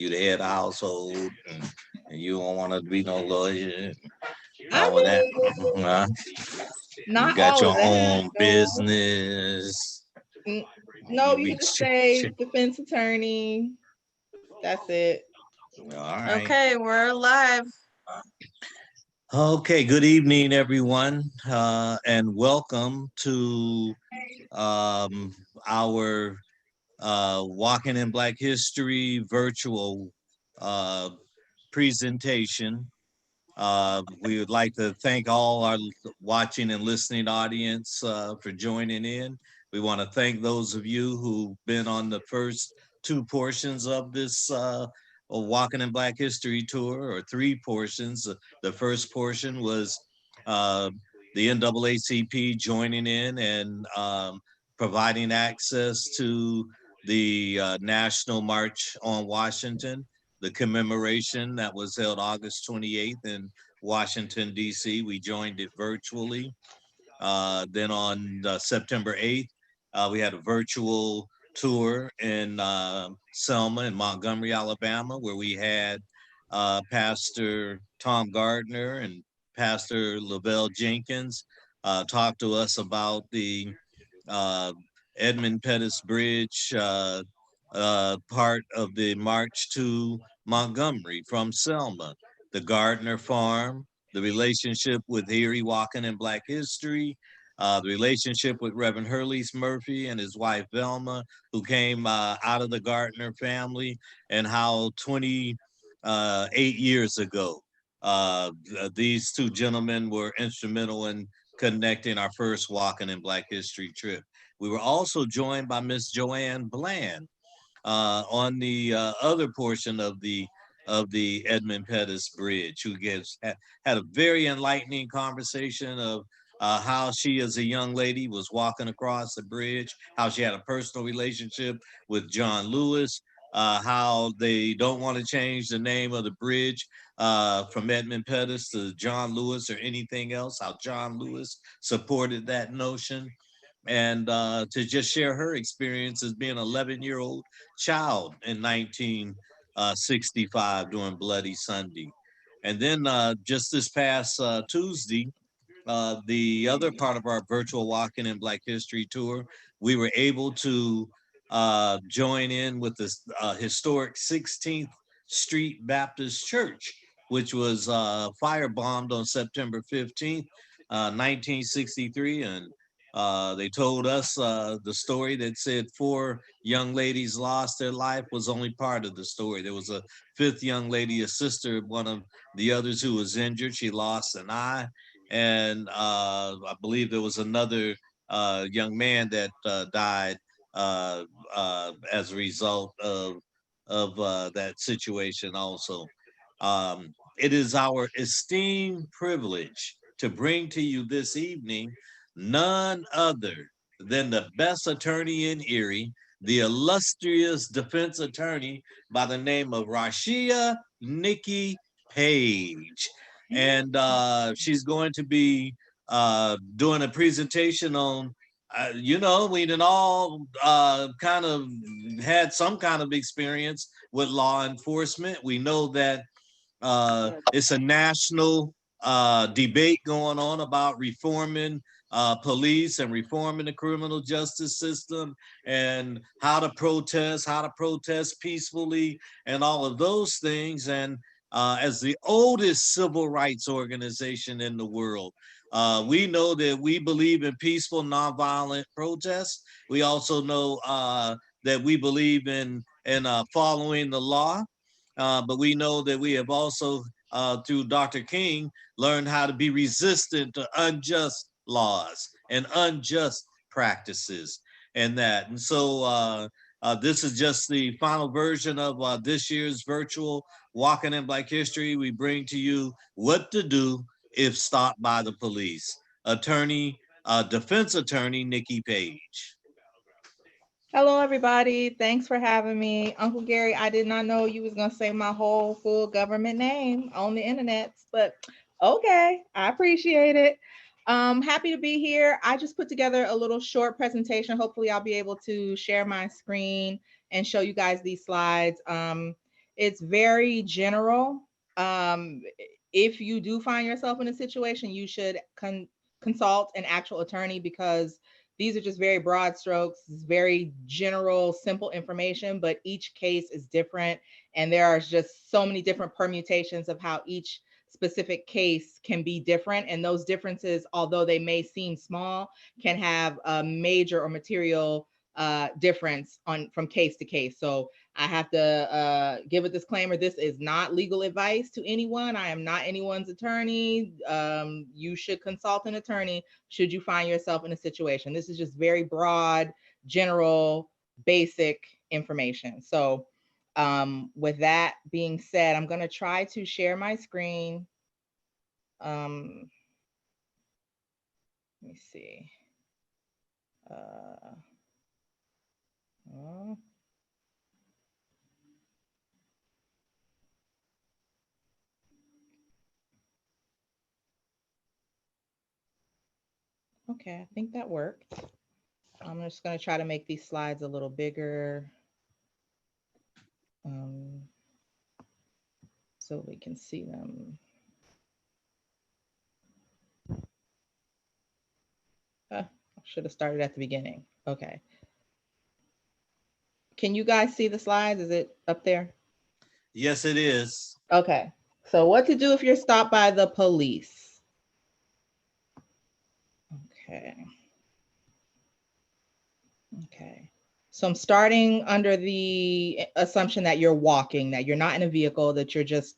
you the head of household, and you don't want to be no lawyer, and I all of that. mean, Uh, you not got all of your that own though. business. N- No, You you be can just say defense attorney. That's it. all right. Okay, we're live. Okay. Good evening, everyone, and welcome to our Walking in Black History virtual uh, presentation. We would like to thank all our watching and listening audience for joining in. We want to thank those of you who've been on the first two portions of this Walking in Black History tour, or three portions. The first portion was uh, the NAACP joining in and providing access to the National March on Washington, the commemoration that was held August 28th in Washington, D.C. We joined it virtually. Then on September 8th, we had a virtual tour in Selma and Montgomery, Alabama, where we had Pastor Tom Gardner and Pastor Lavelle Jenkins talk to us about the uh, Edmund Pettus Bridge part of the march to Montgomery from Selma, the Gardner Farm, the relationship with Erie Walking in Black History, the relationship with Reverend Hurley Murphy and his wife Velma, who came out of the Gardner family, and how 28 years ago, these two gentlemen were instrumental in connecting our first Walking in Black History trip. We were also joined by Miss Joanne Bland on the other portion of the Edmund Pettus Bridge, who had a very enlightening conversation of how she, as a young lady, was walking across the bridge, how she had a personal relationship with John Lewis, how they don't want to change the name of the bridge from Edmund Pettus to John Lewis or anything else, how John Lewis supported that notion, and to just share her experience as being an 11-year-old child in 1965 during Bloody Sunday. And then just this past Tuesday, the other part of our virtual Walking in Black History tour, we were able to join in with this historic 16th Street Baptist Church, which was firebombed on September 15th, 1963. And they told us the story that said four young ladies lost their life was only part of the story. There was a fifth young lady, a sister of one of the others, who was injured. She lost an eye, and I believe there was another young man that died uh, as a result of that situation. Also, it is our esteemed privilege to bring to you this evening none other than the best attorney in Erie, the illustrious defense attorney by the name of Rashia Nikki Page, and she's going to be doing a presentation on. We done all kind of had some kind of experience with law enforcement. We know that it's a national debate going on about reforming police and reforming the criminal justice system, and how to protest peacefully, and all of those things. And as the oldest civil rights organization in the world, we know that we believe in peaceful, nonviolent protests. We also know that we believe in following the law, but we know that we have also, through Dr. King, learned how to be resistant to unjust laws and unjust practices and that. And so this is just the final version of this year's virtual Walking in Black History. We bring to you what to do if stopped by the police. Defense attorney Nikki Page. Hello, everybody. Thanks for having me. Uncle Gary, I did not know you was going to say my whole full government name on the internet, but okay, I appreciate it. Happy to be here. I just put together a little short presentation. Hopefully, I'll be able to share my screen and show you guys these slides. It's very general. If you do find yourself in a situation, you should consult an actual attorney, because these are just very broad strokes, very general, simple information, but each case is different. And there are just so many different permutations of how each specific case can be different. And those differences, although they may seem small, can have a major or material difference from case to case. So I have to give a disclaimer. This is not legal advice to anyone. I am not anyone's attorney. You should consult an attorney should you find yourself in a situation. This is just very broad, general, basic information. So with that being said, I'm going to try to share my screen. Let me see. Okay, I think that worked. I'm just going to try to make these slides a little bigger so we can see them. I should have started at the beginning. Okay. Can you guys see the slides? Is it up there? Yes, it is. Okay. So what to do if you're stopped by the police? Okay. Okay. So I'm starting under the assumption that you're walking, that you're not in a vehicle, that you're just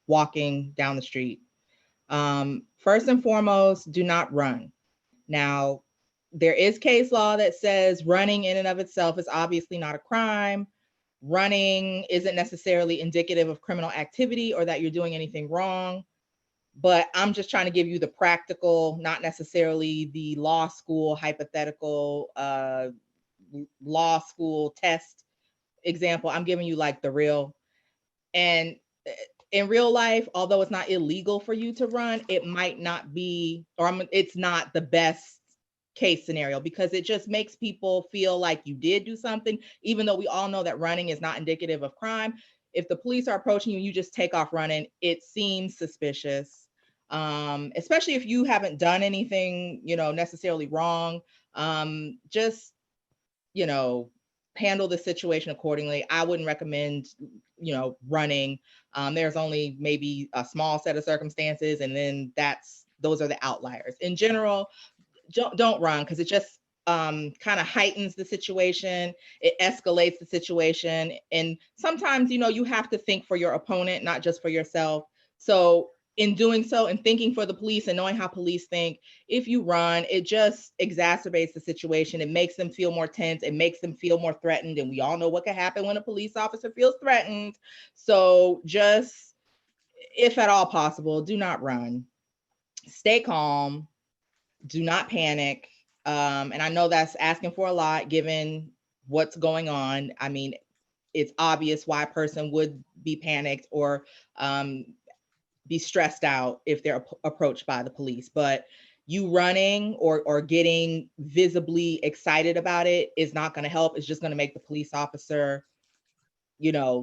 walking down the street. First and foremost, do not run. Now, there is case law that says running in and of itself is obviously not a crime. Running isn't necessarily indicative of criminal activity or that you're doing anything wrong. But I'm just trying to give you the practical, not necessarily the law school hypothetical law school test example. I'm giving you like the real. And in real life, although it's not illegal for you to run, it might not be, or it's not the best case scenario, because it just makes people feel like you did do something, even though we all know that running is not indicative of crime. If the police are approaching you, you just take off running, it seems suspicious. Especially if you haven't done anything, necessarily wrong. Just, handle the situation accordingly. I wouldn't recommend, running. There's only maybe a small set of circumstances, and then those are the outliers. In general, don't run, because it just kind of heightens the situation. It escalates the situation. And sometimes, you have to think for your opponent, not just for yourself. So in doing so and thinking for the police and knowing how police think, if you run, it just exacerbates the situation. It makes them feel more tense. It makes them feel more threatened. And we all know what can happen when a police officer feels threatened. So just, if at all possible, do not run. Stay calm. Do not panic. And I know that's asking for a lot given what's going on. I mean, it's obvious why a person would be panicked or be stressed out if they're approached by the police. But you running or getting visibly excited about it is not going to help. It's just going to make the police officer,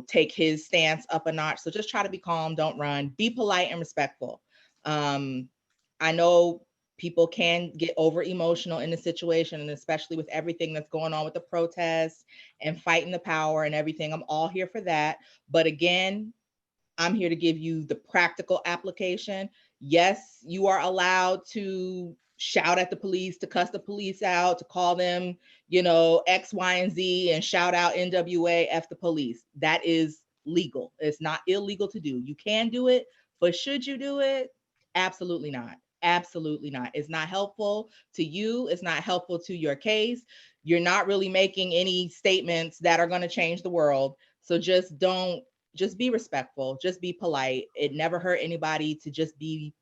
take his stance up a notch. So just try to be calm. Don't run. Be polite and respectful. I know people can get over emotional in the situation, and especially with everything that's going on with the protests and fighting the power and everything. I'm all here for that. But again, I'm here to give you the practical application. Yes, you are allowed to shout at the police, to cuss the police out, to call them, X, Y, and Z, and shout out NWA, F the police. That is legal. It's not illegal to do. You can do it, but should you do it? Absolutely not. Absolutely not. It's not helpful to you. It's not helpful to your case. You're not really making any statements that are going to change the world. So just be respectful, just be polite. It never hurt anybody to just be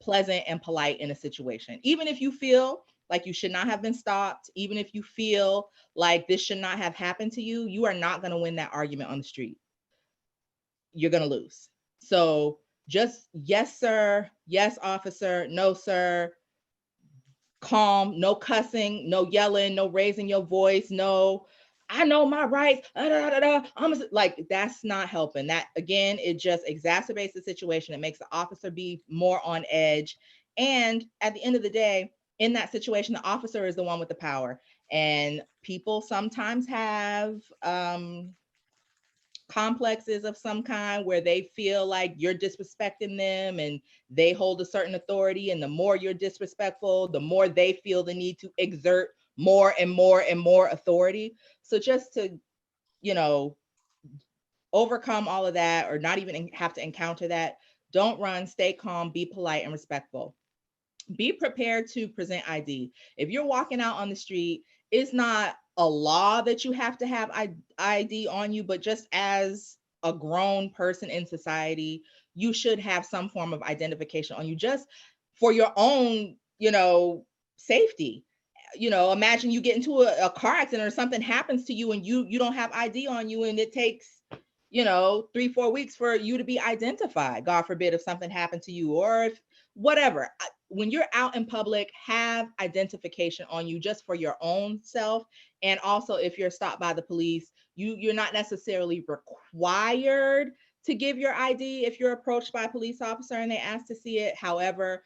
pleasant and polite in a situation. Even if you feel like you should not have been stopped, even if you feel like this should not have happened to you, you are not going to win that argument on the street. You're going to lose. So just yes, sir, yes, officer, no, sir. Calm, no cussing, no yelling, no raising your voice, no I know my rights. Like, that's not helping. That, again, it just exacerbates the situation. It makes the officer be more on edge. And at the end of the day, in that situation, the officer is the one with the power. And people sometimes have complexes of some kind where they feel like you're disrespecting them and they hold a certain authority. And the more you're disrespectful, the more they feel the need to exert more and more and more authority. So just to, you know, overcome all of that, or not even have to encounter that, don't run, stay calm, be polite and respectful. Be prepared to present ID. If you're walking out on the street, it's not a law that you have to have ID on you, but just as a grown person in society, you should have some form of identification on you, just for your own, safety. Imagine you get into a car accident or something happens to you and you don't have ID on you, and it takes 3-4 weeks for you to be identified, god forbid, if something happened to you, or if whatever. When you're out in public, have identification on you, just for your own self. And also, if you're stopped by the police, you're not necessarily required to give your ID if you're approached by a police officer and they ask to see it. However,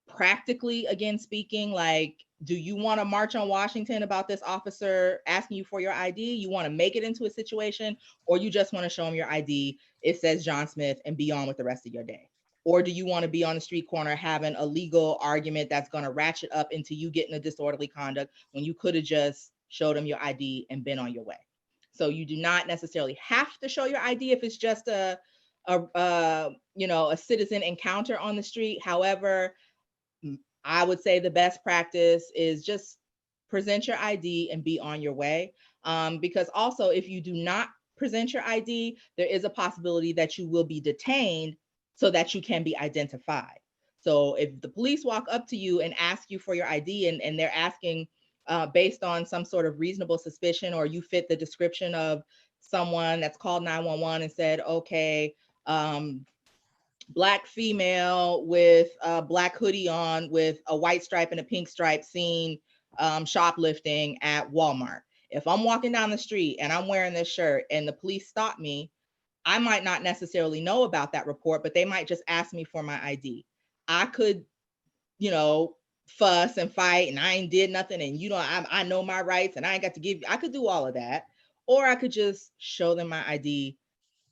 practically, again speaking, like, do you want to march on Washington about this officer asking you for your ID? You want to make it into a situation, or you just want to show them your ID, it says John Smith, and be on with the rest of your day? Or do you want to be on the street corner having a legal argument that's going to ratchet up into you getting a disorderly conduct when you could have just showed them your ID and been on your way? So you do not necessarily have to show your ID if it's just a citizen encounter on the street. However, I would say the best practice is just present your ID and be on your way. Because also, if you do not present your ID, there is a possibility that you will be detained so that you can be identified. So if the police walk up to you and ask you for your ID, and they're asking based on some sort of reasonable suspicion, or you fit the description of someone that's called 911 and said, okay, Black female with a black hoodie on with a white stripe and a pink stripe seen shoplifting at Walmart. If I'm walking down the street and I'm wearing this shirt and the police stop me, I might not necessarily know about that report, but they might just ask me for my ID. I could, fuss and fight and I ain't did nothing, and I know my rights and I ain't got to give. I could do all of that, or I could just show them my ID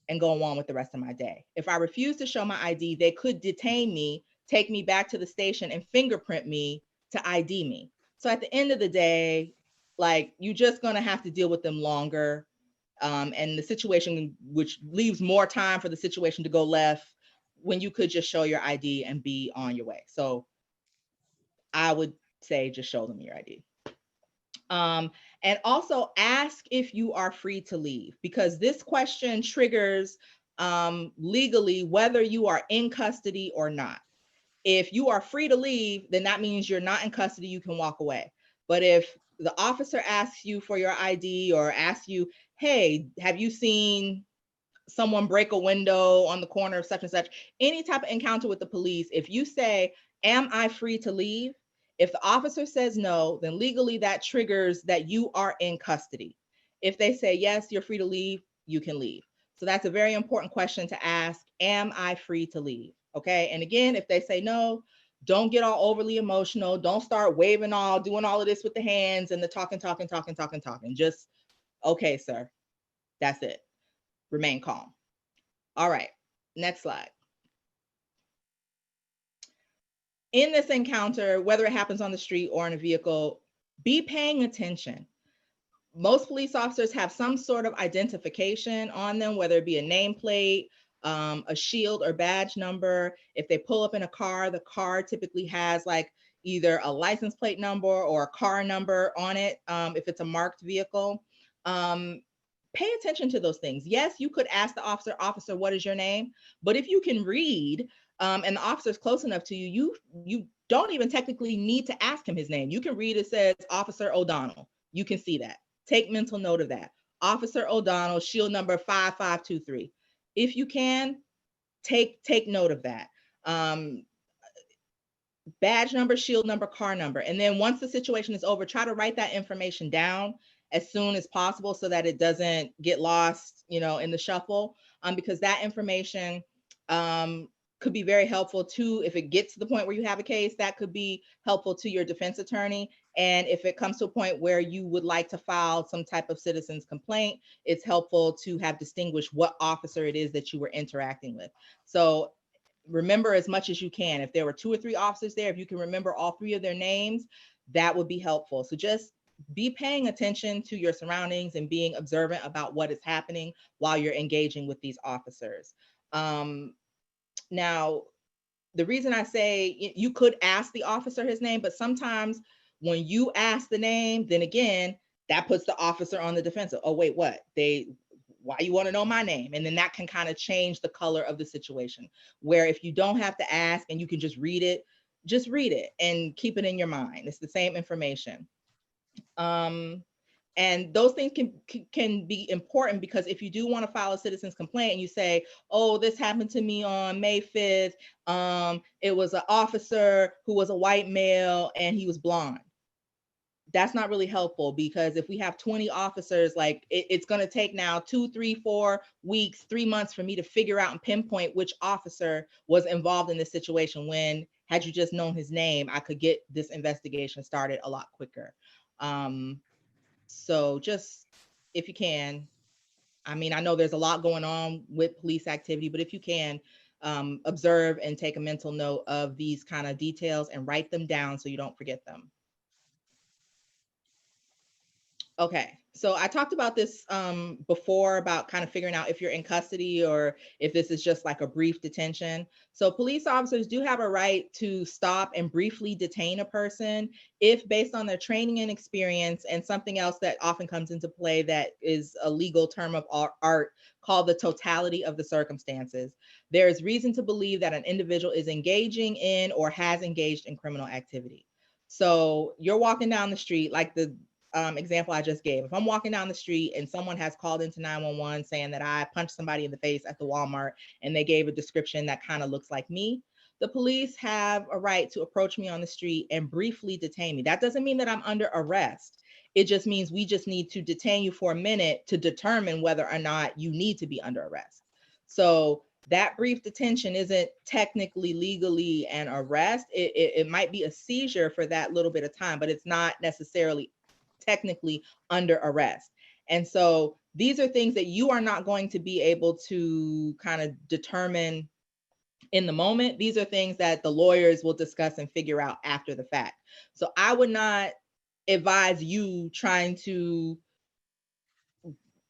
and go on with the rest of my day. If I refuse to show my ID, they could detain me, take me back to the station and fingerprint me to ID me. So at the end of the day, like, you're just going to have to deal with them longer. And the situation, which leaves more time for the situation to go left, when you could just show your ID and be on your way. So I would say just show them your ID. And also ask if you are free to leave, because this question triggers legally whether you are in custody or not. If you are free to leave, then that means you're not in custody, you can walk away. But if the officer asks you for your ID, or asks you, hey, have you seen someone break a window on the corner of such and such, any type of encounter with the police, if you say, am I free to leave? If the officer says no, then legally that triggers that you are in custody. If they say yes, you're free to leave, you can leave. So that's a very important question to ask. Am I free to leave? Okay. And again, if they say no, don't get all overly emotional. Don't start waving doing all of this with the hands and the talking. Just, okay, sir, that's it. Remain calm. All right, next slide. In this encounter, whether it happens on the street or in a vehicle, be paying attention. Most police officers have some sort of identification on them, whether it be a nameplate, a shield or badge number. If they pull up in a car, the car typically has like either a license plate number or a car number on it, if it's a marked vehicle. Pay attention to those things. Yes, you could ask the officer, what is your name? But if you can read, and the officer's close enough to you, you don't even technically need to ask him his name. You can read, it says Officer O'Donnell. You can see that. Take mental note of that. Officer O'Donnell, shield number 5523. If you can, take note of that. Badge number, shield number, car number. And then once the situation is over, try to write that information down as soon as possible so that it doesn't get lost, in the shuffle, because that information could be very helpful too. If it gets to the point where you have a case, that could be helpful to your defense attorney. And if it comes to a point where you would like to file some type of citizen's complaint, it's helpful to have distinguished what officer it is that you were interacting with. So remember as much as you can. If there were 2 or 3 officers there, if you can remember all 3 of their names, that would be helpful. So just be paying attention to your surroundings and being observant about what is happening while you're engaging with these officers. Now, the reason I say you could ask the officer his name, but sometimes when you ask the name, then again, that puts the officer on the defensive. Oh, wait, what? Why you want to know my name? And then that can kind of change the color of the situation. Where if you don't have to ask and you can just read it and keep it in your mind. It's the same information. And those things can be important, because if you do want to file a citizen's complaint and you say, oh, this happened to me on May 5th. It was an officer who was a white male and he was blonde. That's not really helpful, because if we have 20 officers, like it's going to take now 2, 3, 4 weeks, 3 months for me to figure out and pinpoint which officer was involved in this situation, when had you just known his name, I could get this investigation started a lot quicker. So just, if you can, I mean, I know there's a lot going on with police activity, but if you can, observe and take a mental note of these kind of details and write them down so you don't forget them. Okay, so I talked about this before, about kind of figuring out if you're in custody or if this is just like a brief detention. So police officers do have a right to stop and briefly detain a person if, based on their training and experience, and something else that often comes into play that is a legal term of art called the totality of the circumstances, there is reason to believe that an individual is engaging in or has engaged in criminal activity. So you're walking down the street, like the example I just gave. If I'm walking down the street and someone has called into 911 saying that I punched somebody in the face at the Walmart and they gave a description that kind of looks like me, the police have a right to approach me on the street and briefly detain me. That doesn't mean that I'm under arrest. It just means we just need to detain you for a minute to determine whether or not you need to be under arrest. So that brief detention isn't technically legally an arrest. It might be a seizure for that little bit of time, but it's not necessarily technically under arrest. And so these are things that you are not going to be able to kind of determine in the moment. These are things that the lawyers will discuss and figure out after the fact. So I would not advise you trying to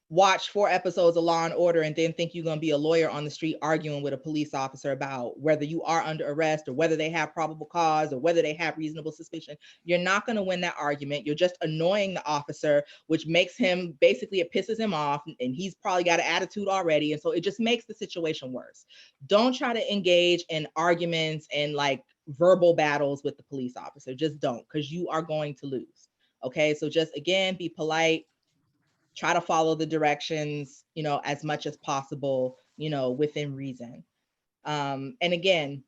watch 4 episodes of Law and Order and then think you're going to be a lawyer on the street arguing with a police officer about whether you are under arrest or whether they have probable cause or whether they have reasonable suspicion. You're not going to win that argument. You're just annoying the officer, which makes him, basically it pisses him off, and he's probably got an attitude already. And so it just makes the situation worse. Don't try to engage in arguments and like verbal battles with the police officer. Just don't, because you are going to lose. Okay, so just again, be polite. Try to follow the directions, as much as possible, within reason. And again,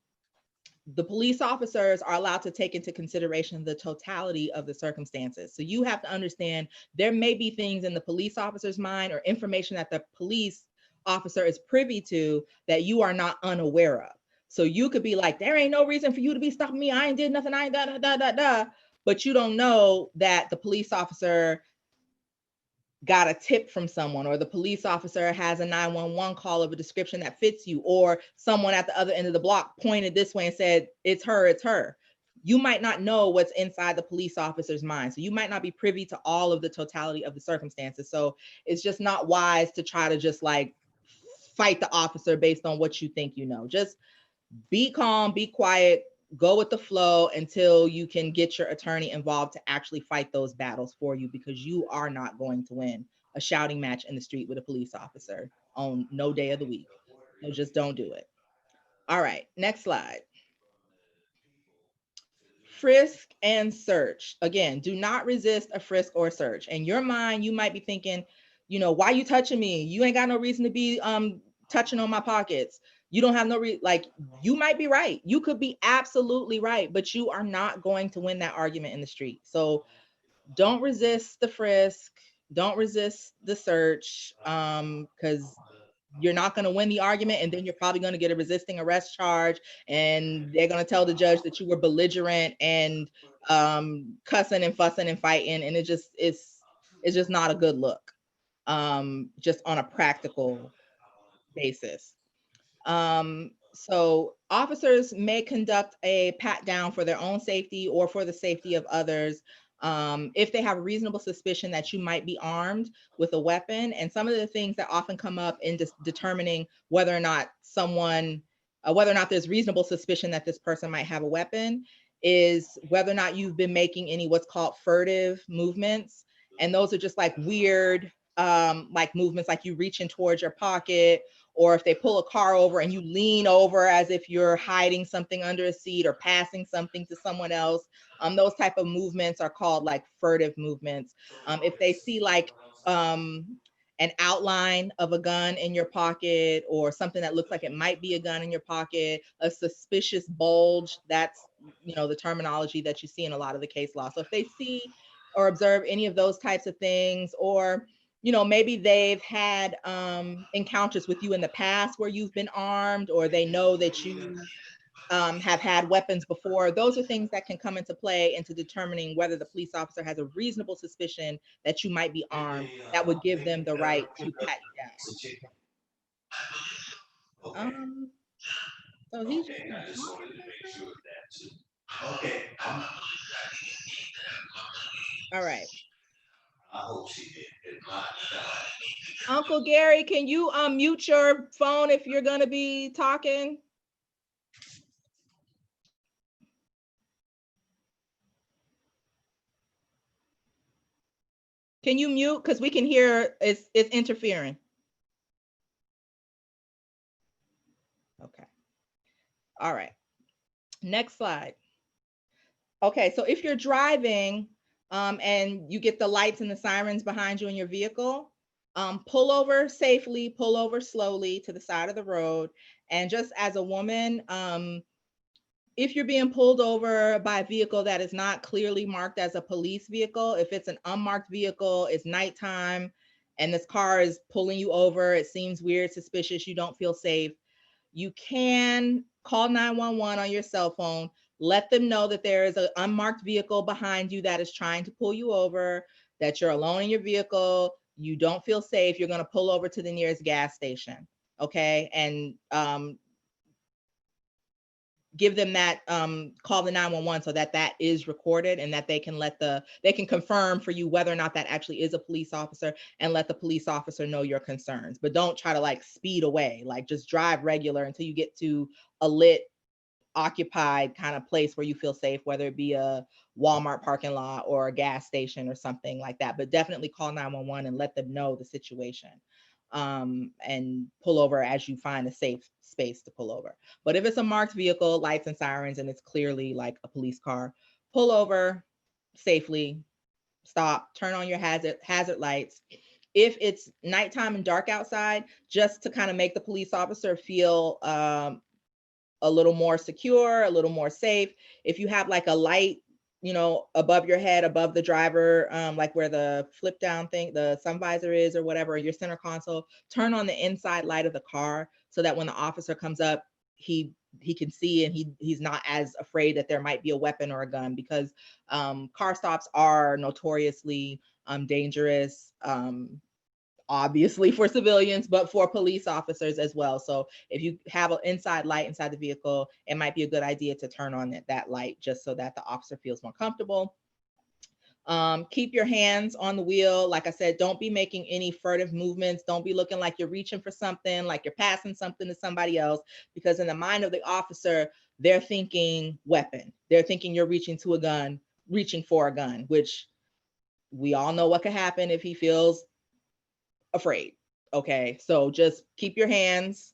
the police officers are allowed to take into consideration the totality of the circumstances. So you have to understand there may be things in the police officer's mind or information that the police officer is privy to that you are not unaware of. So you could be like, there ain't no reason for you to be stopping me. I ain't did nothing. I ain't da. But you don't know that the police officer got a tip from someone, or the police officer has a 911 call of a description that fits you, or someone at the other end of the block pointed this way and said, it's her. You might not know what's inside the police officer's mind. So you might not be privy to all of the totality of the circumstances. So it's just not wise to try to just like fight the officer based on what you think you know. Just be calm, be quiet, go with the flow until you can get your attorney involved to actually fight those battles for you, because you are not going to win a shouting match in the street with a police officer on no day of the week. So just don't do it. All right, next slide. Frisk and search. Again, do not resist a frisk or search. In your mind, you might be thinking, why you touching me? You ain't got no reason to be touching on my pockets. You don't have no you might be right. You could be absolutely right, but you are not going to win that argument in the street. So don't resist the frisk. don't resist the search, because you're not going to win the argument, and then you're probably going to get a resisting arrest charge, and they're going to tell the judge that you were belligerent and cussing and fussing and fighting, and it's just not a good look, just on a practical basis. So officers may conduct a pat down for their own safety or for the safety of others, if they have a reasonable suspicion that you might be armed with a weapon. And some of the things that often come up in determining whether or not whether or not there's reasonable suspicion that this person might have a weapon, is whether or not you've been making any what's called furtive movements. And those are just like weird, like movements, like you reaching towards your pocket, or if they pull a car over and you lean over as if you're hiding something under a seat or passing something to someone else. Those type of movements are called like furtive movements. If they see like an outline of a gun in your pocket, or something that looks like it might be a gun in your pocket, a suspicious bulge, that's, you know, the terminology that you see in a lot of the case law. So if they see or observe any of those types of things, or you know, maybe they've had encounters with you in the past where you've been armed, or they know that you have had weapons before. Those are things that can come into play into determining whether the police officer has a reasonable suspicion that you might be armed, that would give them the right to pat you down. So he's just gonna talk to himself? All right. Uncle Gary, can you mute your phone if you're gonna be talking? Can you mute? Because we can hear it's interfering. Okay. All right. Next slide. Okay, so if you're driving and you get the lights and the sirens behind you in your vehicle, pull over safely, pull over slowly to the side of the road. And just as a woman, if you're being pulled over by a vehicle that is not clearly marked as a police vehicle, if it's an unmarked vehicle, it's nighttime, and this car is pulling you over, it seems weird, suspicious, you don't feel safe, you can call 911 on your cell phone. Let them know that there is an unmarked vehicle behind you that is trying to pull you over, that you're alone in your vehicle, you don't feel safe, you're going to pull over to the nearest gas station. Okay. And give them that, call the 911 so that that is recorded, and that they can confirm for you whether or not that actually is a police officer, and let the police officer know your concerns. But don't try to like speed away, like just drive regular until you get to a lit, occupied kind of place where you feel safe, whether it be a Walmart parking lot or a gas station or something like that. But definitely call 911 and let them know the situation, and pull over as you find a safe space to pull over. But if it's a marked vehicle, lights and sirens, and it's clearly like a police car, pull over safely, stop, turn on your hazard lights. If it's nighttime and dark outside, just to kind of make the police officer feel a little more secure, a little more safe, if you have like a light, you know, above your head, above the driver, like where the flip down thing, the sun visor is or whatever, your center console, turn on the inside light of the car so that when the officer comes up, he can see, and he's not as afraid that there might be a weapon or a gun, because car stops are notoriously dangerous, obviously for civilians, but for police officers as well. So if you have an inside light inside the vehicle, it might be a good idea to turn on that light, just so that the officer feels more comfortable. Keep your hands on the wheel. Like I said, don't be making any furtive movements. Don't be looking like you're reaching for something, like you're passing something to somebody else, because in the mind of the officer, they're thinking weapon. They're thinking you're reaching to a gun, reaching for a gun, which we all know what could happen if he feels afraid. Okay, so just keep your hands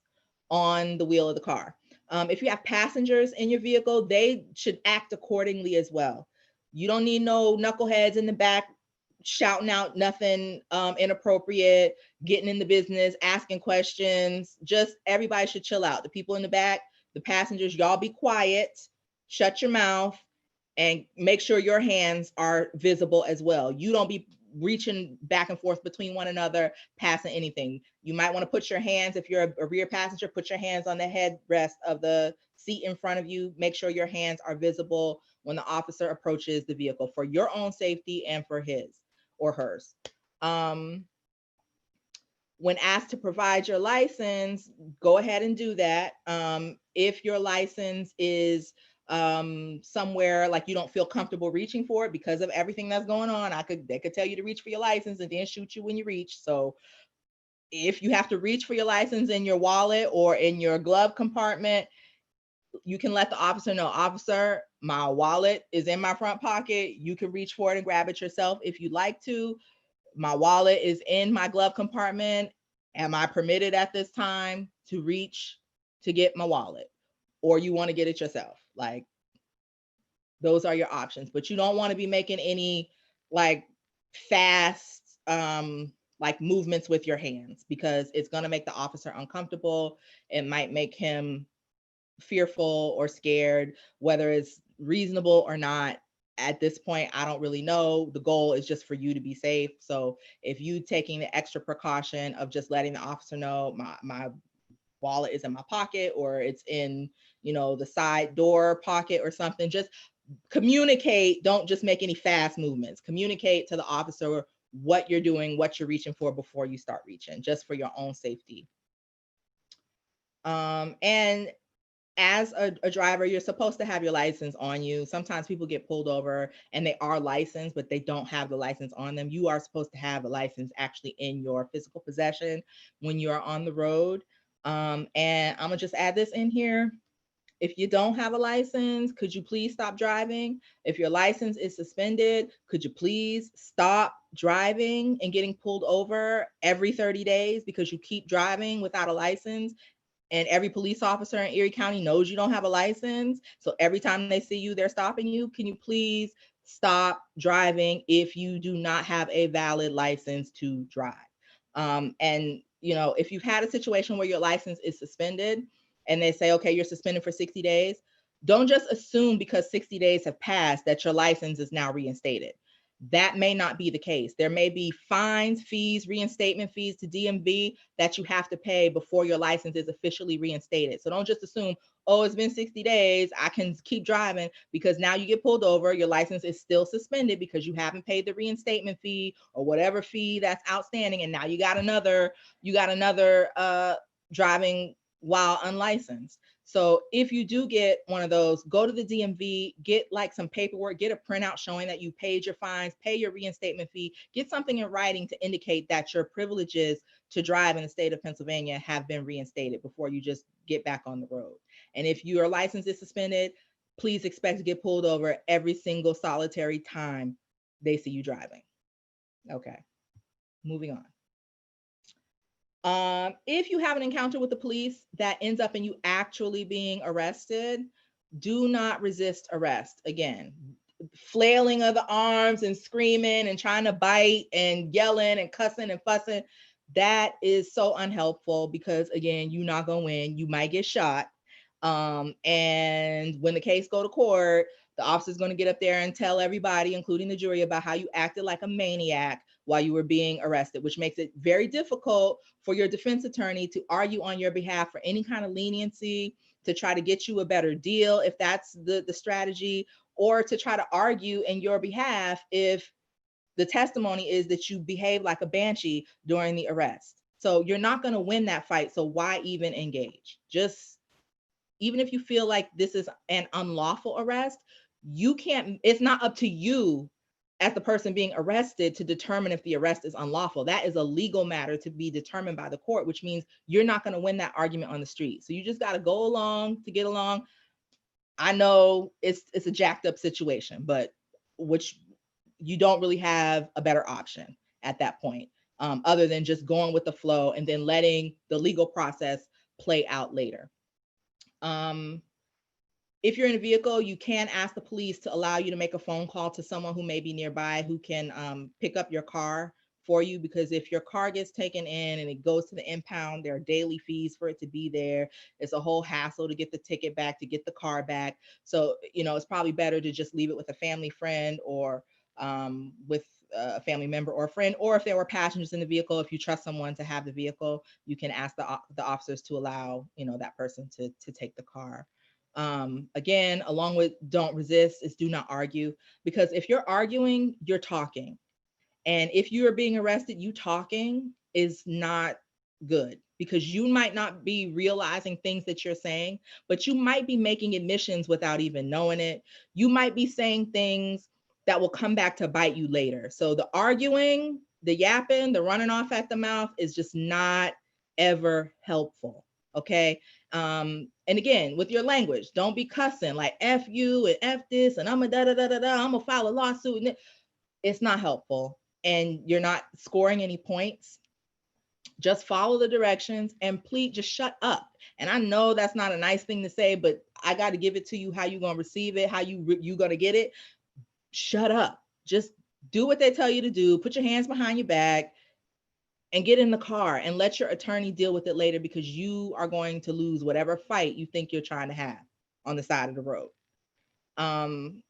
on the wheel of the car. If you have passengers in your vehicle, they should act accordingly as well. You don't need no knuckleheads in the back shouting out nothing inappropriate, getting in the business, asking questions. Just everybody should chill out. The people in the back, the passengers, y'all be quiet, shut your mouth, and make sure your hands are visible as well. You don't be reaching back and forth between one another, passing anything. You might want to put your hands, if you're a rear passenger, put your hands on the headrest of the seat in front of you. Make sure your hands are visible when the officer approaches the vehicle for your own safety and for his or hers. When asked to provide your license, go ahead and do that. If your license is somewhere like you don't feel comfortable reaching for it because of everything that's going on, they could tell you to reach for your license and then shoot you when you reach. So if you have to reach for your license in your wallet or in your glove compartment, you can let the officer know, officer, my wallet is in my front pocket. You can reach for it and grab it yourself if you'd like to. My wallet is in my glove compartment. Am I permitted at this time to reach to get my wallet? Or you want to get it yourself? Like, those are your options, but you don't want to be making any like fast like movements with your hands, because it's going to make the officer uncomfortable. It might make him fearful or scared, whether it's reasonable or not. At this point, I don't really know. The goal is just for you to be safe. So if you taking the extra precaution of just letting the officer know my wallet is in my pocket, or it's in, the side door pocket or something, just communicate. Don't just make any fast movements. Communicate to the officer what you're doing, what you're reaching for before you start reaching, just for your own safety. And as a driver, you're supposed to have your license on you. Sometimes people get pulled over and they are licensed, but they don't have the license on them. You are supposed to have a license actually in your physical possession when you are on the road. And I'm gonna just add this in here. If you don't have a license, could you please stop driving? If your license is suspended, could you please stop driving and getting pulled over every 30 days because you keep driving without a license? And every police officer in Erie County knows you don't have a license. So every time they see you, they're stopping you. Can you please stop driving if you do not have a valid license to drive? And if you've had a situation where your license is suspended and they say, okay, you're suspended for 60 days, don't just assume because 60 days have passed that your license is now reinstated. That may not be the case. There may be fines, fees, reinstatement fees to DMV that you have to pay before your license is officially reinstated. So don't just assume, oh, it's been 60 days, I can keep driving, because now you get pulled over, your license is still suspended because you haven't paid the reinstatement fee or whatever fee that's outstanding, and now you got another driving while unlicensed. So if you do get one of those, go to the DMV, get like some paperwork, get a printout showing that you paid your fines, pay your reinstatement fee, get something in writing to indicate that your privileges to drive in the state of Pennsylvania have been reinstated before you just get back on the road. And if your license is suspended, please expect to get pulled over every single solitary time they see you driving. Okay, moving on. If you have an encounter with the police that ends up in you actually being arrested, do not resist arrest. Again, flailing of the arms and screaming and trying to bite and yelling and cussing and fussing, that is so unhelpful, because again, you're not gonna win. You might get shot. And when the case go to court, the officer's going to get up there and tell everybody, including the jury, about how you acted like a maniac while you were being arrested, which makes it very difficult for your defense attorney to argue on your behalf for any kind of leniency, to try to get you a better deal if that's the strategy, or to try to argue in your behalf if the testimony is that you behaved like a banshee during the arrest. So you're not going to win that fight. So why even engage? Just, even if you feel like this is an unlawful arrest, it's not up to you as the person being arrested to determine if the arrest is unlawful. That is a legal matter to be determined by the court, which means you're not going to win that argument on the street. So you just got to go along to get along. I know it's a jacked up situation, but which you don't really have a better option at that point, other than just going with the flow and then letting the legal process play out later. If you're in a vehicle, you can ask the police to allow you to make a phone call to someone who may be nearby who can pick up your car for you, because if your car gets taken in and it goes to the impound, there are daily fees for it to be there. It's a whole hassle to get the ticket back, to get the car back. So, it's probably better to just leave it with a family friend or with a family member or a friend, or if there were passengers in the vehicle, if you trust someone to have the vehicle, you can ask the officers to allow, that person to take the car. Again, along with don't resist is do not argue, because if you're arguing, you're talking. And if you are being arrested, you talking is not good, because you might not be realizing things that you're saying, but you might be making admissions without even knowing it. You might be saying things that will come back to bite you later. So the arguing, the yapping, the running off at the mouth is just not ever helpful. Okay. And again, with your language, don't be cussing like F you and F this and I'm a da da da da da, I'm gonna file a lawsuit. And it's not helpful, and you're not scoring any points. Just follow the directions and please just shut up. And I know that's not a nice thing to say, but I got to give it to you how you going to receive it, how you going to get it. Shut up. Just do what they tell you to do. Put your hands behind your back and get in the car and let your attorney deal with it later, because you are going to lose whatever fight you think you're trying to have on the side of the road. And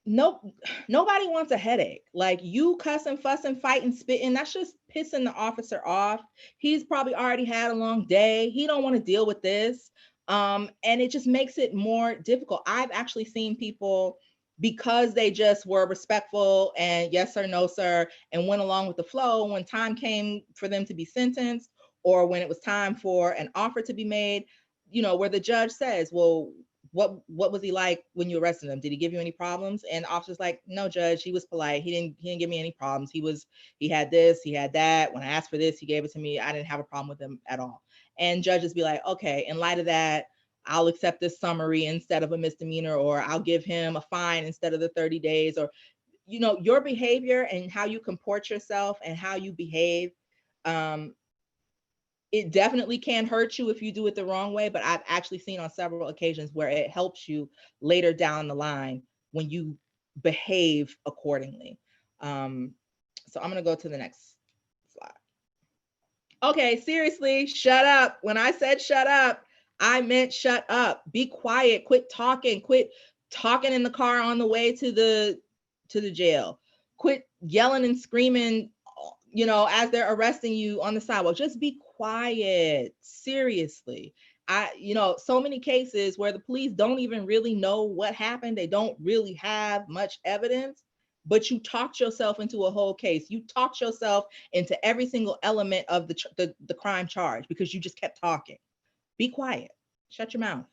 nobody wants a headache. Like, you cussing, fussing, fighting, spitting, that's just pissing the officer off. He's probably already had a long day. He don't want to deal with this. And it just makes it more difficult. I've actually seen people, because they just were respectful and yes sir, no sir, and went along with the flow, when time came for them to be sentenced, or when it was time for an offer to be made, where the judge says, well, what was he like when you arrested him? Did he give you any problems? And the officer's like, no, judge, he was polite. He didn't give me any problems. He had this, he had that. When I asked for this, he gave it to me. I didn't have a problem with him at all. And judges be like, okay, in light of that, I'll accept this summary instead of a misdemeanor, or I'll give him a fine instead of the 30 days, or, your behavior and how you comport yourself and how you behave. It definitely can hurt you if you do it the wrong way, but I've actually seen on several occasions where it helps you later down the line when you behave accordingly. So I'm going to go to the next slide. Okay, seriously, shut up. When I said shut up, I meant shut up. Be quiet. Quit talking in the car on the way to the jail. Quit yelling and screaming, as they're arresting you on the sidewalk. Just be quiet. Seriously. So many cases where the police don't even really know what happened. They don't really have much evidence, but you talked yourself into a whole case. You talked yourself into every single element of the crime charge because you just kept talking. Be quiet. Shut your mouth.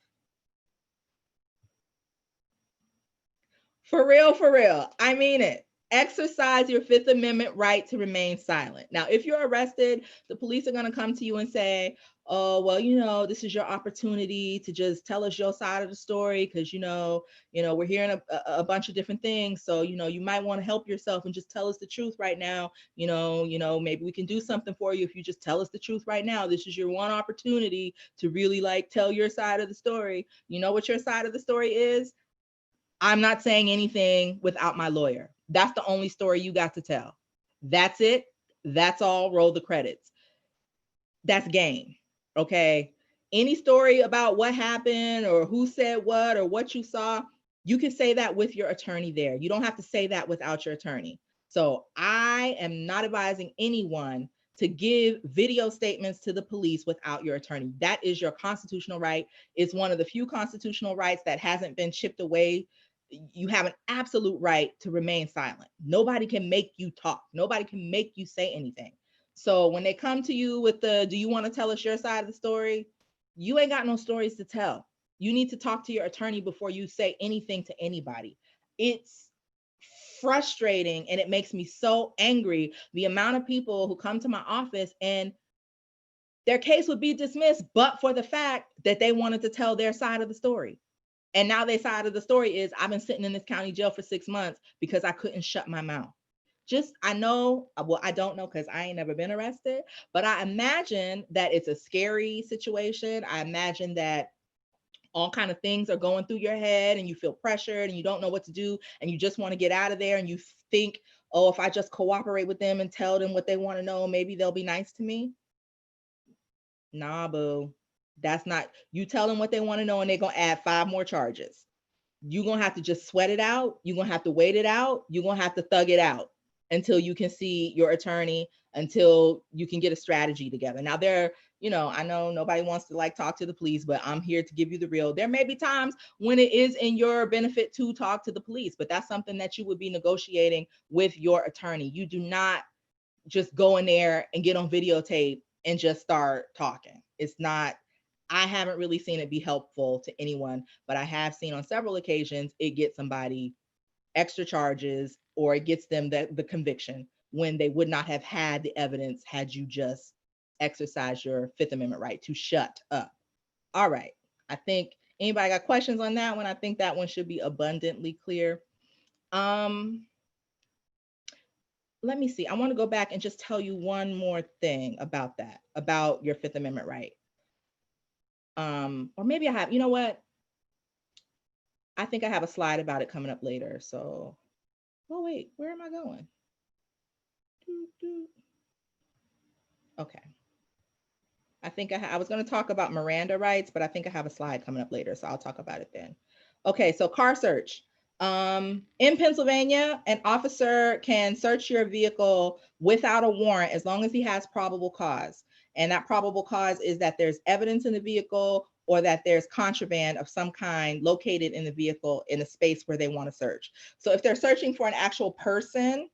For real. I mean it. Exercise your Fifth Amendment right to remain silent. Now, if you're arrested, the police are going to come to you and say, oh, well, this is your opportunity to just tell us your side of the story, because, we're hearing a bunch of different things. So, you might want to help yourself and just tell us the truth right now. Maybe we can do something for you if you just tell us the truth right now. This is your one opportunity to really tell your side of the story. You know what your side of the story is? I'm not saying anything without my lawyer. That's the only story you got to tell. That's it. That's all. Roll the credits. That's game. Okay. Any story about what happened or who said what or what you saw, you can say that with your attorney there. You don't have to say that without your attorney. So I am not advising anyone to give video statements to the police without your attorney. That is your constitutional right. It's one of the few constitutional rights that hasn't been chipped away. You have an absolute right to remain silent. Nobody can make you talk. Nobody can make you say anything. So when they come to you with do you want to tell us your side of the story? You ain't got no stories to tell. You need to talk to your attorney before you say anything to anybody. It's frustrating and it makes me so angry, the amount of people who come to my office and their case would be dismissed, but for the fact that they wanted to tell their side of the story. And now their side of the story is, I've been sitting in this county jail for 6 months because I couldn't shut my mouth. I don't know because I ain't never been arrested, but I imagine that it's a scary situation. I imagine that all kind of things are going through your head and you feel pressured and you don't know what to do and you just want to get out of there and you think, oh, if I just cooperate with them and tell them what they want to know, maybe they'll be nice to me. Nah, boo. That's not, you tell them what they want to know and they're going to add 5 more charges. you're going to have to just sweat it out. You're going to have to wait it out. You're going to have to thug it out until you can see your attorney, until you can get a strategy together. Now I know nobody wants to like talk to the police, but I'm here to give you the real. There may be times when it is in your benefit to talk to the police, but that's something that you would be negotiating with your attorney. You do not just go in there and get on videotape and just start talking. It's not, I haven't really seen it be helpful to anyone, but I have seen on several occasions it gets somebody extra charges, or it gets them the conviction when they would not have had the evidence had you just exercised your Fifth Amendment right to shut up. All right. I think anybody got questions on that one? I think that one should be abundantly clear. Let me see. I want to go back and just tell you one more thing about that, about your Fifth Amendment right. Or maybe I have, you know what? I think I have a slide about it coming up later. So, oh wait, where am I going? Okay. I think I was going to talk about Miranda rights, but I think I have a slide coming up later, so I'll talk about it then. Okay, so car search. In Pennsylvania, an officer can search your vehicle without a warrant as long as he has probable cause. And that probable cause is that there's evidence in the vehicle or that there's contraband of some kind located in the vehicle in a space where they want to search. So if they're searching for an actual person,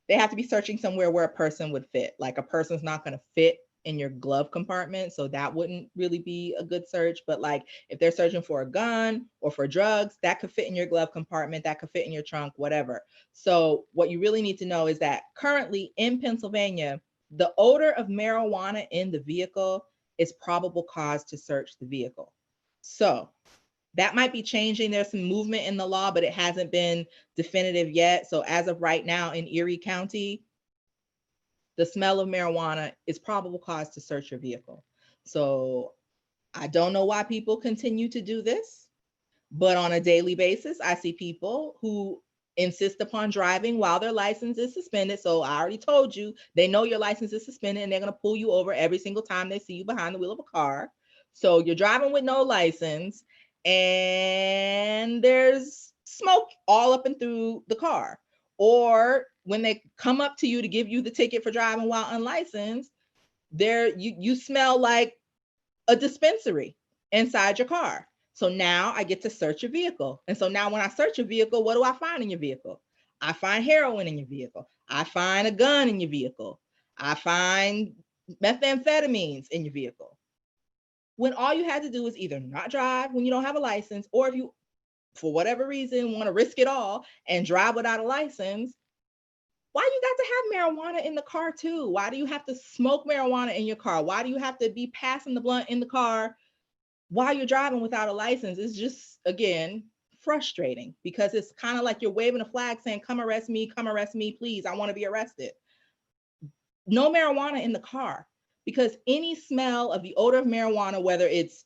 they have to be searching somewhere where a person would fit. Like a person's not going to fit in your glove compartment, so that wouldn't really be a good search. But like if they're searching for a gun or for drugs, that could fit in your glove compartment, that could fit in your trunk, whatever. So what you really need to know is that currently in Pennsylvania, the odor of marijuana in the vehicle is probable cause to search the vehicle. So that might be changing. There's some movement in the law, but it hasn't been definitive yet. So as of right now in Erie County, the smell of marijuana is probable cause to search your vehicle. So I don't know why people continue to do this, but on a daily basis, I see people who insist upon driving while their license is suspended. So I already told you, they know your license is suspended and they're going to pull you over every single time they see you behind the wheel of a car. So you're driving with no license and there's smoke all up and through the car. Or when they come up to you to give you the ticket for driving while unlicensed, you smell like a dispensary inside your car. So now I get to search your vehicle. And so now when I search your vehicle, what do I find in your vehicle? I find heroin in your vehicle. I find a gun in your vehicle. I find methamphetamines in your vehicle. When all you had to do is either not drive when you don't have a license, or if you, for whatever reason, want to risk it all and drive without a license, why you got to have marijuana in the car too? Why do you have to smoke marijuana in your car? Why do you have to be passing the blunt in the car while you're driving without a license? It's just, again, frustrating because it's kind of like you're waving a flag saying, come arrest me, please, I want to be arrested. No marijuana in the car, because any smell of the odor of marijuana, whether it's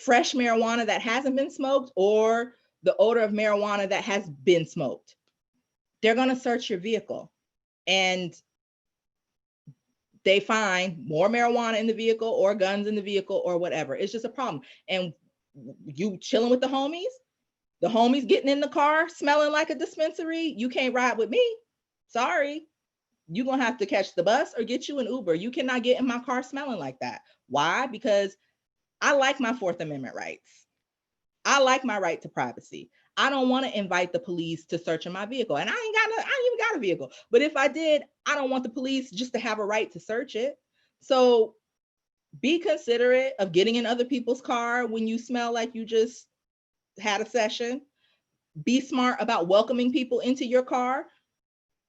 fresh marijuana that hasn't been smoked or the odor of marijuana that has been smoked, they're going to search your vehicle and they find more marijuana in the vehicle or guns in the vehicle or whatever. It's just a problem. And you chilling with the homies getting in the car smelling like a dispensary, you can't ride with me. Sorry. You're going to have to catch the bus or get you an Uber. You cannot get in my car smelling like that. Why? Because I like my Fourth Amendment rights. I like my right to privacy. I don't want to invite the police to search in my vehicle. And I ain't even got a vehicle. But if I did, I don't want the police just to have a right to search it. So be considerate of getting in other people's car when you smell like you just had a session. Be smart about welcoming people into your car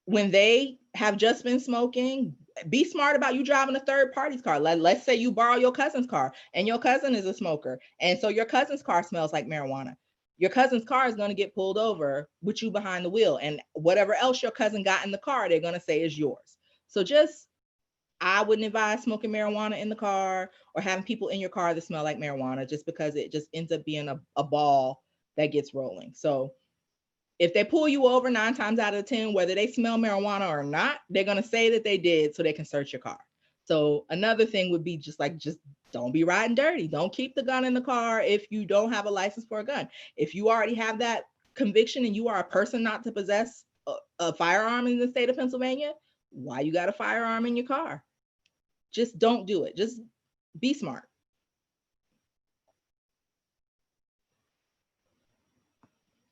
when they have just been smoking. Be smart about you driving a third party's car. Let's say you borrow your cousin's car and your cousin is a smoker. And so your cousin's car smells like marijuana. Your cousin's car is going to get pulled over with you behind the wheel. And whatever else your cousin got in the car, they're going to say is yours. So I wouldn't advise smoking marijuana in the car or having people in your car that smell like marijuana, just because it just ends up being a ball that gets rolling. So if they pull you over 9 times out of 10, whether they smell marijuana or not, they're going to say that they did so they can search your car. So another thing would be just don't be riding dirty. Don't keep the gun in the car if you don't have a license for a gun. If you already have that conviction and you are a person not to possess a firearm in the state of Pennsylvania, why you got a firearm in your car? Just don't do it. Just be smart.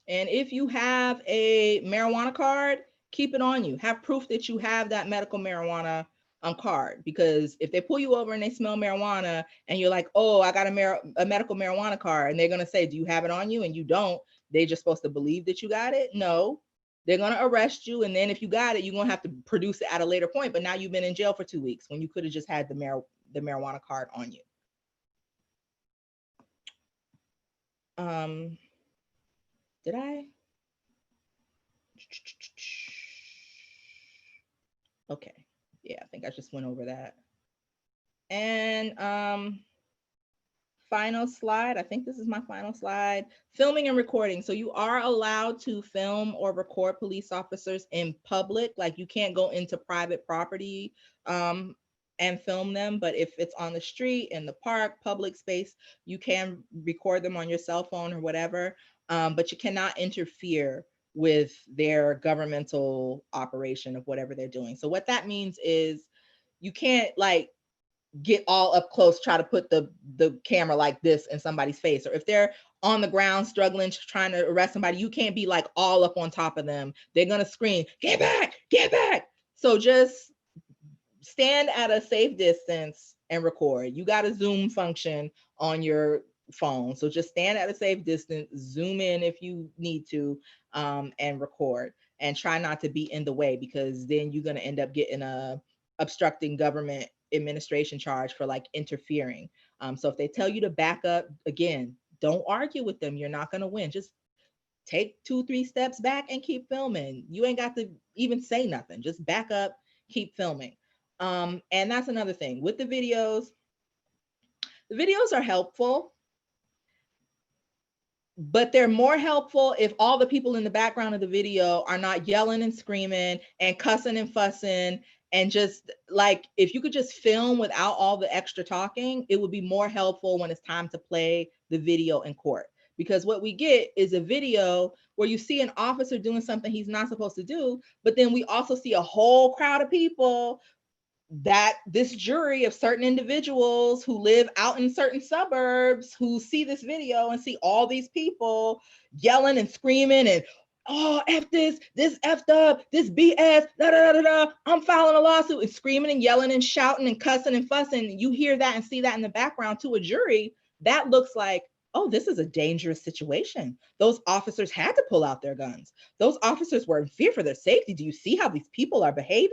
And if you have a marijuana card, keep it on you. Have proof that you have that medical marijuana card, because if they pull you over and they smell marijuana and you're like, oh, I got a medical marijuana card, and they're going to say, do you have it on you? And you don't, they're just supposed to believe that you got it. No, they're going to arrest you. And then if you got it, you're going to have to produce it at a later point. But now you've been in jail for 2 weeks when you could have just had the marijuana card on you. Did I? Okay. Yeah, I think I just went over that. And final slide. I think this is my final slide. Filming and recording. So you are allowed to film or record police officers in public. Like, you can't go into private property and film them. But if it's on the street, in the park, public space, you can record them on your cell phone or whatever. But you cannot interfere with their governmental operation of whatever they're doing. So what that means is you can't like get all up close, try to put the camera like this in somebody's face. Or if they're on the ground struggling, trying to arrest somebody, you can't be like all up on top of them. They're going to scream, get back, get back. So just stand at a safe distance and record. You got a zoom function on your phone. So just stand at a safe distance, zoom in if you need to, and record, and try not to be in the way, because then you're going to end up getting a obstructing government administration charge for like interfering. So if they tell you to back up, again, don't argue with them. You're not going to win. Just take 2-3 steps back and keep filming. You ain't got to even say nothing. Just back up, keep filming. And that's another thing with the videos. The videos are helpful, but they're more helpful if all the people in the background of the video are not yelling and screaming and cussing and fussing. And just like, if you could just film without all the extra talking, it would be more helpful when it's time to play the video in court. Because what we get is a video where you see an officer doing something he's not supposed to do, but then we also see a whole crowd of people, that this jury of certain individuals who live out in certain suburbs, who see this video and see all these people yelling and screaming and, oh, F this effed up, this BS, da da da da, I'm filing a lawsuit, and screaming and yelling and shouting and cussing and fussing. You hear that and see that in the background. To a jury, that looks like, oh, this is a dangerous situation. Those officers had to pull out their guns. Those officers were in fear for their safety. Do you see how these people are behaving?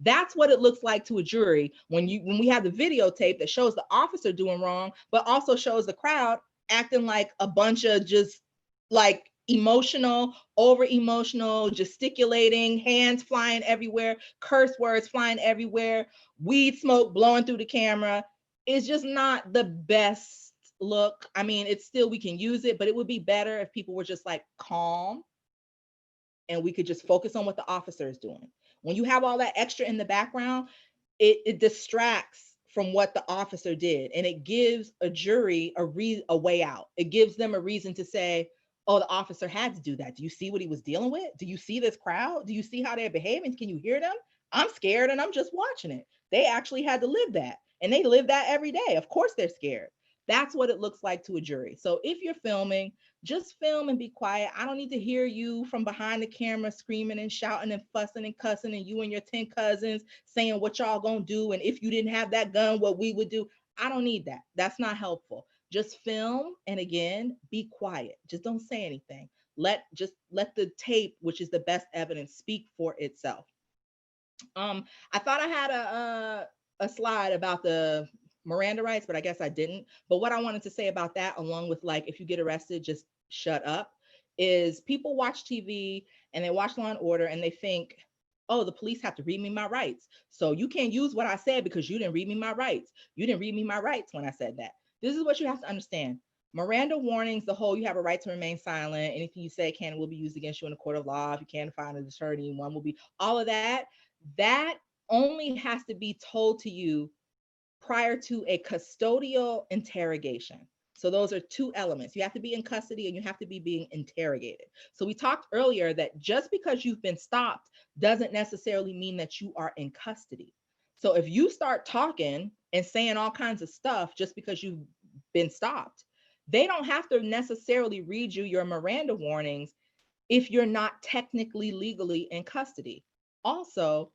That's what it looks like to a jury when we have the videotape that shows the officer doing wrong, but also shows the crowd acting like a bunch of just like emotional, over emotional, gesticulating, hands flying everywhere, curse words flying everywhere, weed smoke blowing through the camera. It's just not the best look. I mean, it's still, we can use it, but it would be better if people were just like calm and we could just focus on what the officer is doing. When you have all that extra in the background, it distracts from what the officer did, and it gives a jury a way out. It gives them a reason to say, oh, the officer had to do that. Do you see what he was dealing with? Do you see this crowd? Do you see how they're behaving? Can you hear them? I'm scared and I'm just watching it. They actually had to live that, and they live that every day. Of course they're scared. That's what it looks like to a jury. So if you're filming, just film and be quiet. I don't need to hear you from behind the camera screaming and shouting and fussing and cussing, and you and your 10 cousins saying what y'all gonna do, and if you didn't have that gun, what we would do. I don't need that. That's not helpful. Just film, and again, be quiet. Just don't say anything. Let the tape, which is the best evidence, speak for itself. I thought I had a slide about the Miranda rights, but I guess I didn't. But what I wanted to say about that, along with like, if you get arrested, just shut up, is people watch TV and they watch Law and Order and they think, oh, the police have to read me my rights. So you can't use what I said because you didn't read me my rights. You didn't read me my rights when I said that. This is what you have to understand. Miranda warnings, the whole, you have a right to remain silent. Anything you say can and will be used against you in a court of law. If you can't find an attorney, one will be, all of that. That only has to be told to you prior to a custodial interrogation. So those are two elements. You have to be in custody and you have to be being interrogated. So we talked earlier that just because you've been stopped doesn't necessarily mean that you are in custody. So if you start talking and saying all kinds of stuff just because you've been stopped, they don't have to necessarily read you your Miranda warnings if you're not technically legally in custody. Also,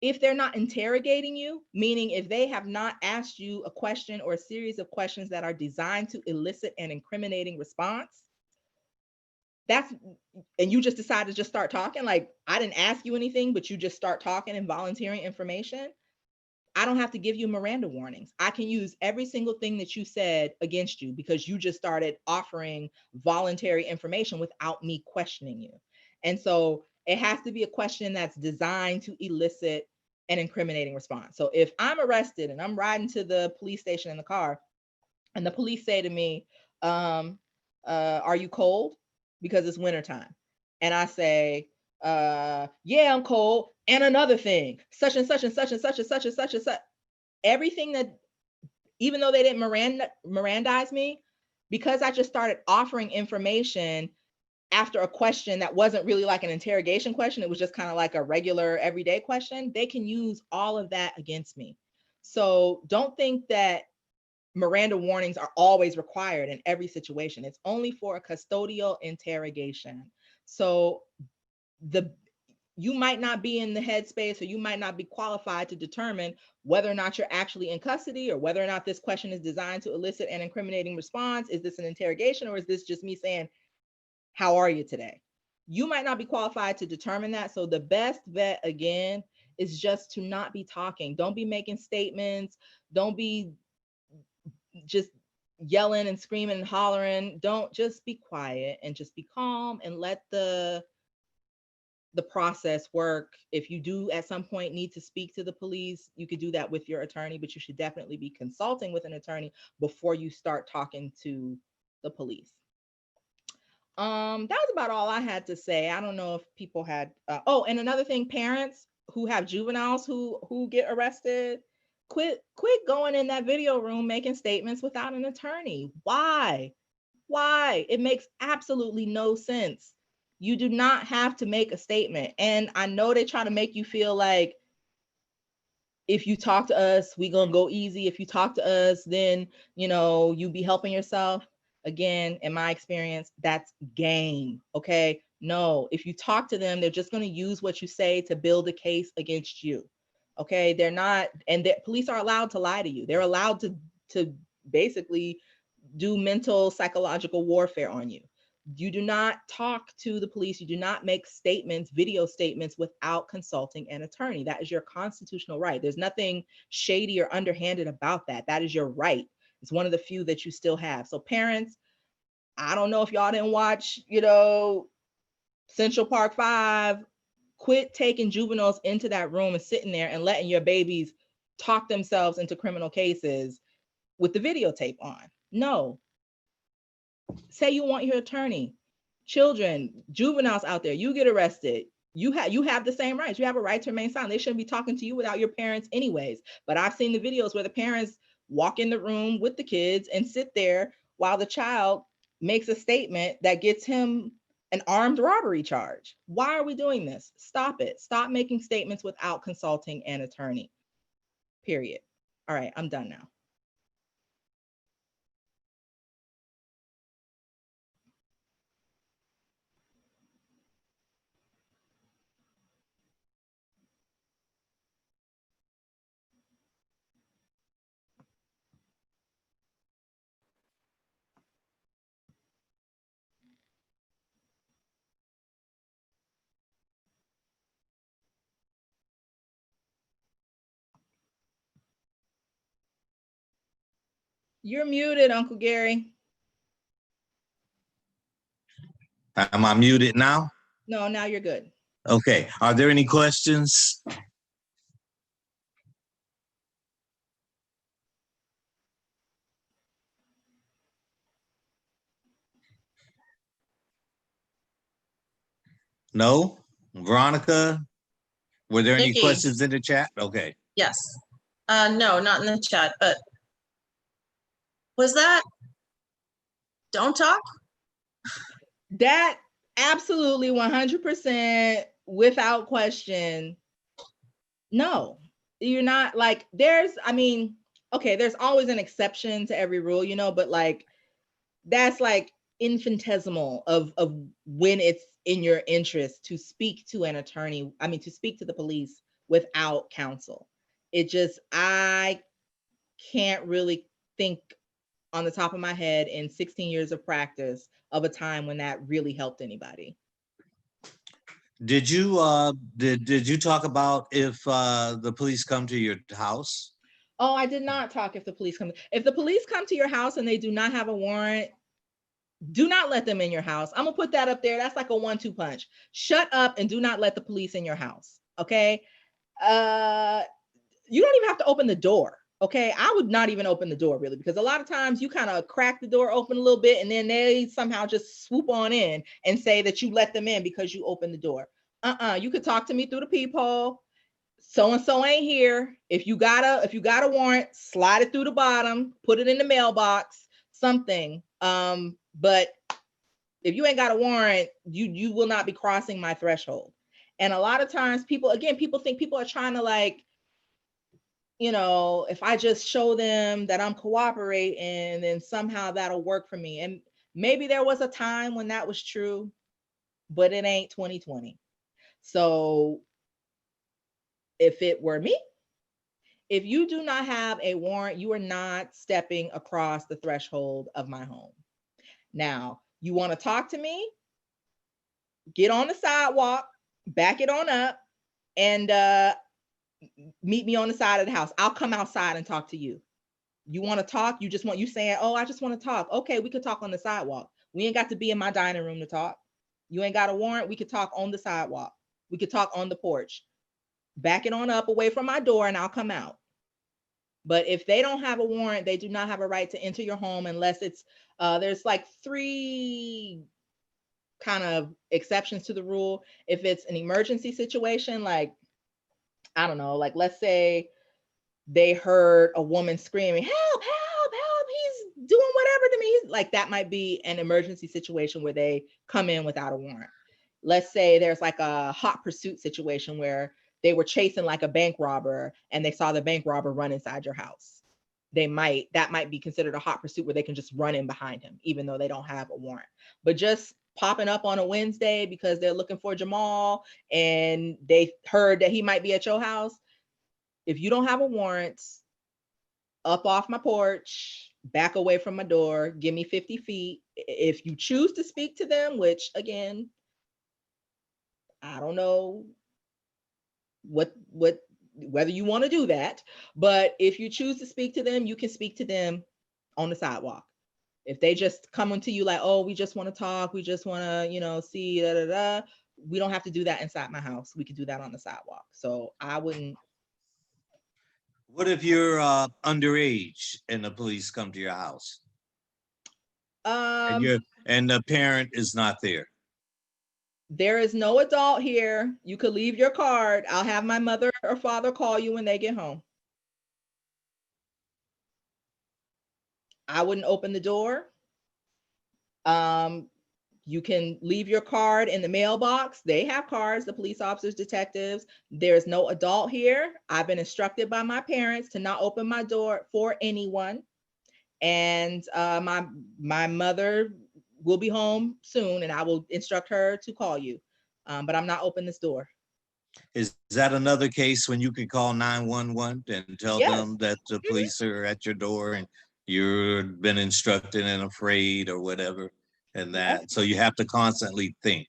if they're not interrogating you, meaning if they have not asked you a question or a series of questions that are designed to elicit an incriminating response, and you just decide to just start talking, like I didn't ask you anything, but you just start talking and volunteering information, I don't have to give you Miranda warnings. I can use every single thing that you said against you because you just started offering voluntary information without me questioning you. And so it has to be a question that's designed to elicit an incriminating response. So if I'm arrested and I'm riding to the police station in the car and the police say to me, are you cold? Because it's wintertime. And I say, yeah, I'm cold. And another thing, such and such and such and such and such and such and such. Everything that, even though they didn't Mirandize me, because I just started offering information after a question that wasn't really like an interrogation question, it was just kind of like a regular everyday question, they can use all of that against me. So don't think that Miranda warnings are always required in every situation. It's only for a custodial interrogation. So you might not be in the headspace, or you might not be qualified to determine whether or not you're actually in custody, or whether or not this question is designed to elicit an incriminating response. Is this an interrogation, or is this just me saying, how are you today? You might not be qualified to determine that. So the best bet, again, is just to not be talking. Don't be making statements. Don't be just yelling and screaming and hollering. Don't, just be quiet and just be calm and let the process work. If you do at some point need to speak to the police, you could do that with your attorney, but you should definitely be consulting with an attorney before you start talking to the police. That was about all I had to say. I don't know if people had oh, and another thing, parents who have juveniles who get arrested, quit going in that video room making statements without an attorney. Why? It makes absolutely no sense. You do not have to make a statement. And I know they try to make you feel like if you talk to us, we gonna go easy. If you talk to us, then you be helping yourself. Again, in my experience, that's game. Okay. No, if you talk to them, they're just gonna use what you say to build a case against you. Okay. They're not, and the police are allowed to lie to you. They're allowed to basically do mental, psychological warfare on you. You do not talk to the police. You do not make statements, video statements, without consulting an attorney. That is your constitutional right. There's nothing shady or underhanded about that. That is your right. It's one of the few that you still have. So parents, I don't know if y'all didn't watch, Central Park 5. Quit taking juveniles into that room and sitting there and letting your babies talk themselves into criminal cases with the videotape on. No. Say you want your attorney. Children, juveniles out there, you get arrested, you have the same rights. You have a right to remain silent. They shouldn't be talking to you without your parents anyways. But I've seen the videos where the parents walk in the room with the kids and sit there while the child makes a statement that gets him an armed robbery charge. Why are we doing this? Stop it. Stop making statements without consulting an attorney. Period. All right, I'm done now. You're muted, Uncle Gary. Am I muted now? No, now you're good. Okay. Are there any questions? No? Veronica, were there any Nikki. questions in the chat? Okay. Yes. No, not in the chat, but was that don't talk? That absolutely 100% without question. No, you're not like I mean, okay, there's always an exception to every rule, you know, but like that's like infinitesimal of when it's in your interest to speak to an attorney, I mean to speak to the police without counsel. It just I can't really think on the top of my head in 16 years of practice of a time when that really helped anybody. Did you did you talk about if the police come to your house? Oh, I did not talk if the police come. If the police come to your house and they do not have a warrant, do not let them in your house. I'm gonna put that up there. That's like a 1-2 punch. Shut up and do not let the police in your house. Okay. You don't even have to open the door. Okay. I would not even open the door really, because a lot of times you kind of crack the door open a little bit and then they somehow just swoop on in and say that you let them in because you opened the door. You could talk to me through the peephole. So and so ain't here. If you got a warrant, slide it through the bottom, put it in the mailbox, something. But if you ain't got a warrant, you will not be crossing my threshold. And a lot of times people think people are trying to like, you know, if I just show them that I'm cooperating, then somehow that'll work for me. And maybe there was a time when that was true, but it ain't 2020. So if it were me, if you do not have a warrant, you are not stepping across the threshold of my home. Now, you want to talk to me? Get on the sidewalk, back it on up, and meet me on the side of the house. I'll come outside and talk to you. You want to talk? You saying, oh, I just want to talk. Okay, we could talk on the sidewalk. We ain't got to be in my dining room to talk. You ain't got a warrant. We could talk on the sidewalk. We could talk on the porch. Back it on up away from my door and I'll come out. But if they don't have a warrant, they do not have a right to enter your home unless it's, there's like 3 kind of exceptions to the rule. If it's an emergency situation, like, I don't know, like let's say they heard a woman screaming, help, help, help, he's doing whatever to me. Like that might be an emergency situation where they come in without a warrant. Let's say there's like a hot pursuit situation where they were chasing like a bank robber and they saw the bank robber run inside your house. That might be considered a hot pursuit where they can just run in behind him, even though they don't have a warrant. But just popping up on a Wednesday because they're looking for Jamal and they heard that he might be at your house. If you don't have a warrant, up off my porch, back away from my door, give me 50 feet. If you choose to speak to them, which again, I don't know whether you want to do that, but if you choose to speak to them, you can speak to them on the sidewalk. If they just come to you like, oh, we just want to talk, we just want to, you know, see, we don't have to do that inside my house. We could do that on the sidewalk. So I wouldn't. What if you're underage and the police come to your house and the parent is not there? There is no adult here. You could leave your card. I'll have my mother or father call you when they get home. I wouldn't open the door. You can leave your card in the mailbox. They have cards, the police officers, detectives. There's no adult here. I've been instructed by my parents to not open my door for anyone. And my mother will be home soon and I will instruct her to call you. But I'm not opening this door. Is that another case when you can call 911 and tell them that the police are at your door and you've been instructed and afraid or whatever, and that, so you have to constantly think.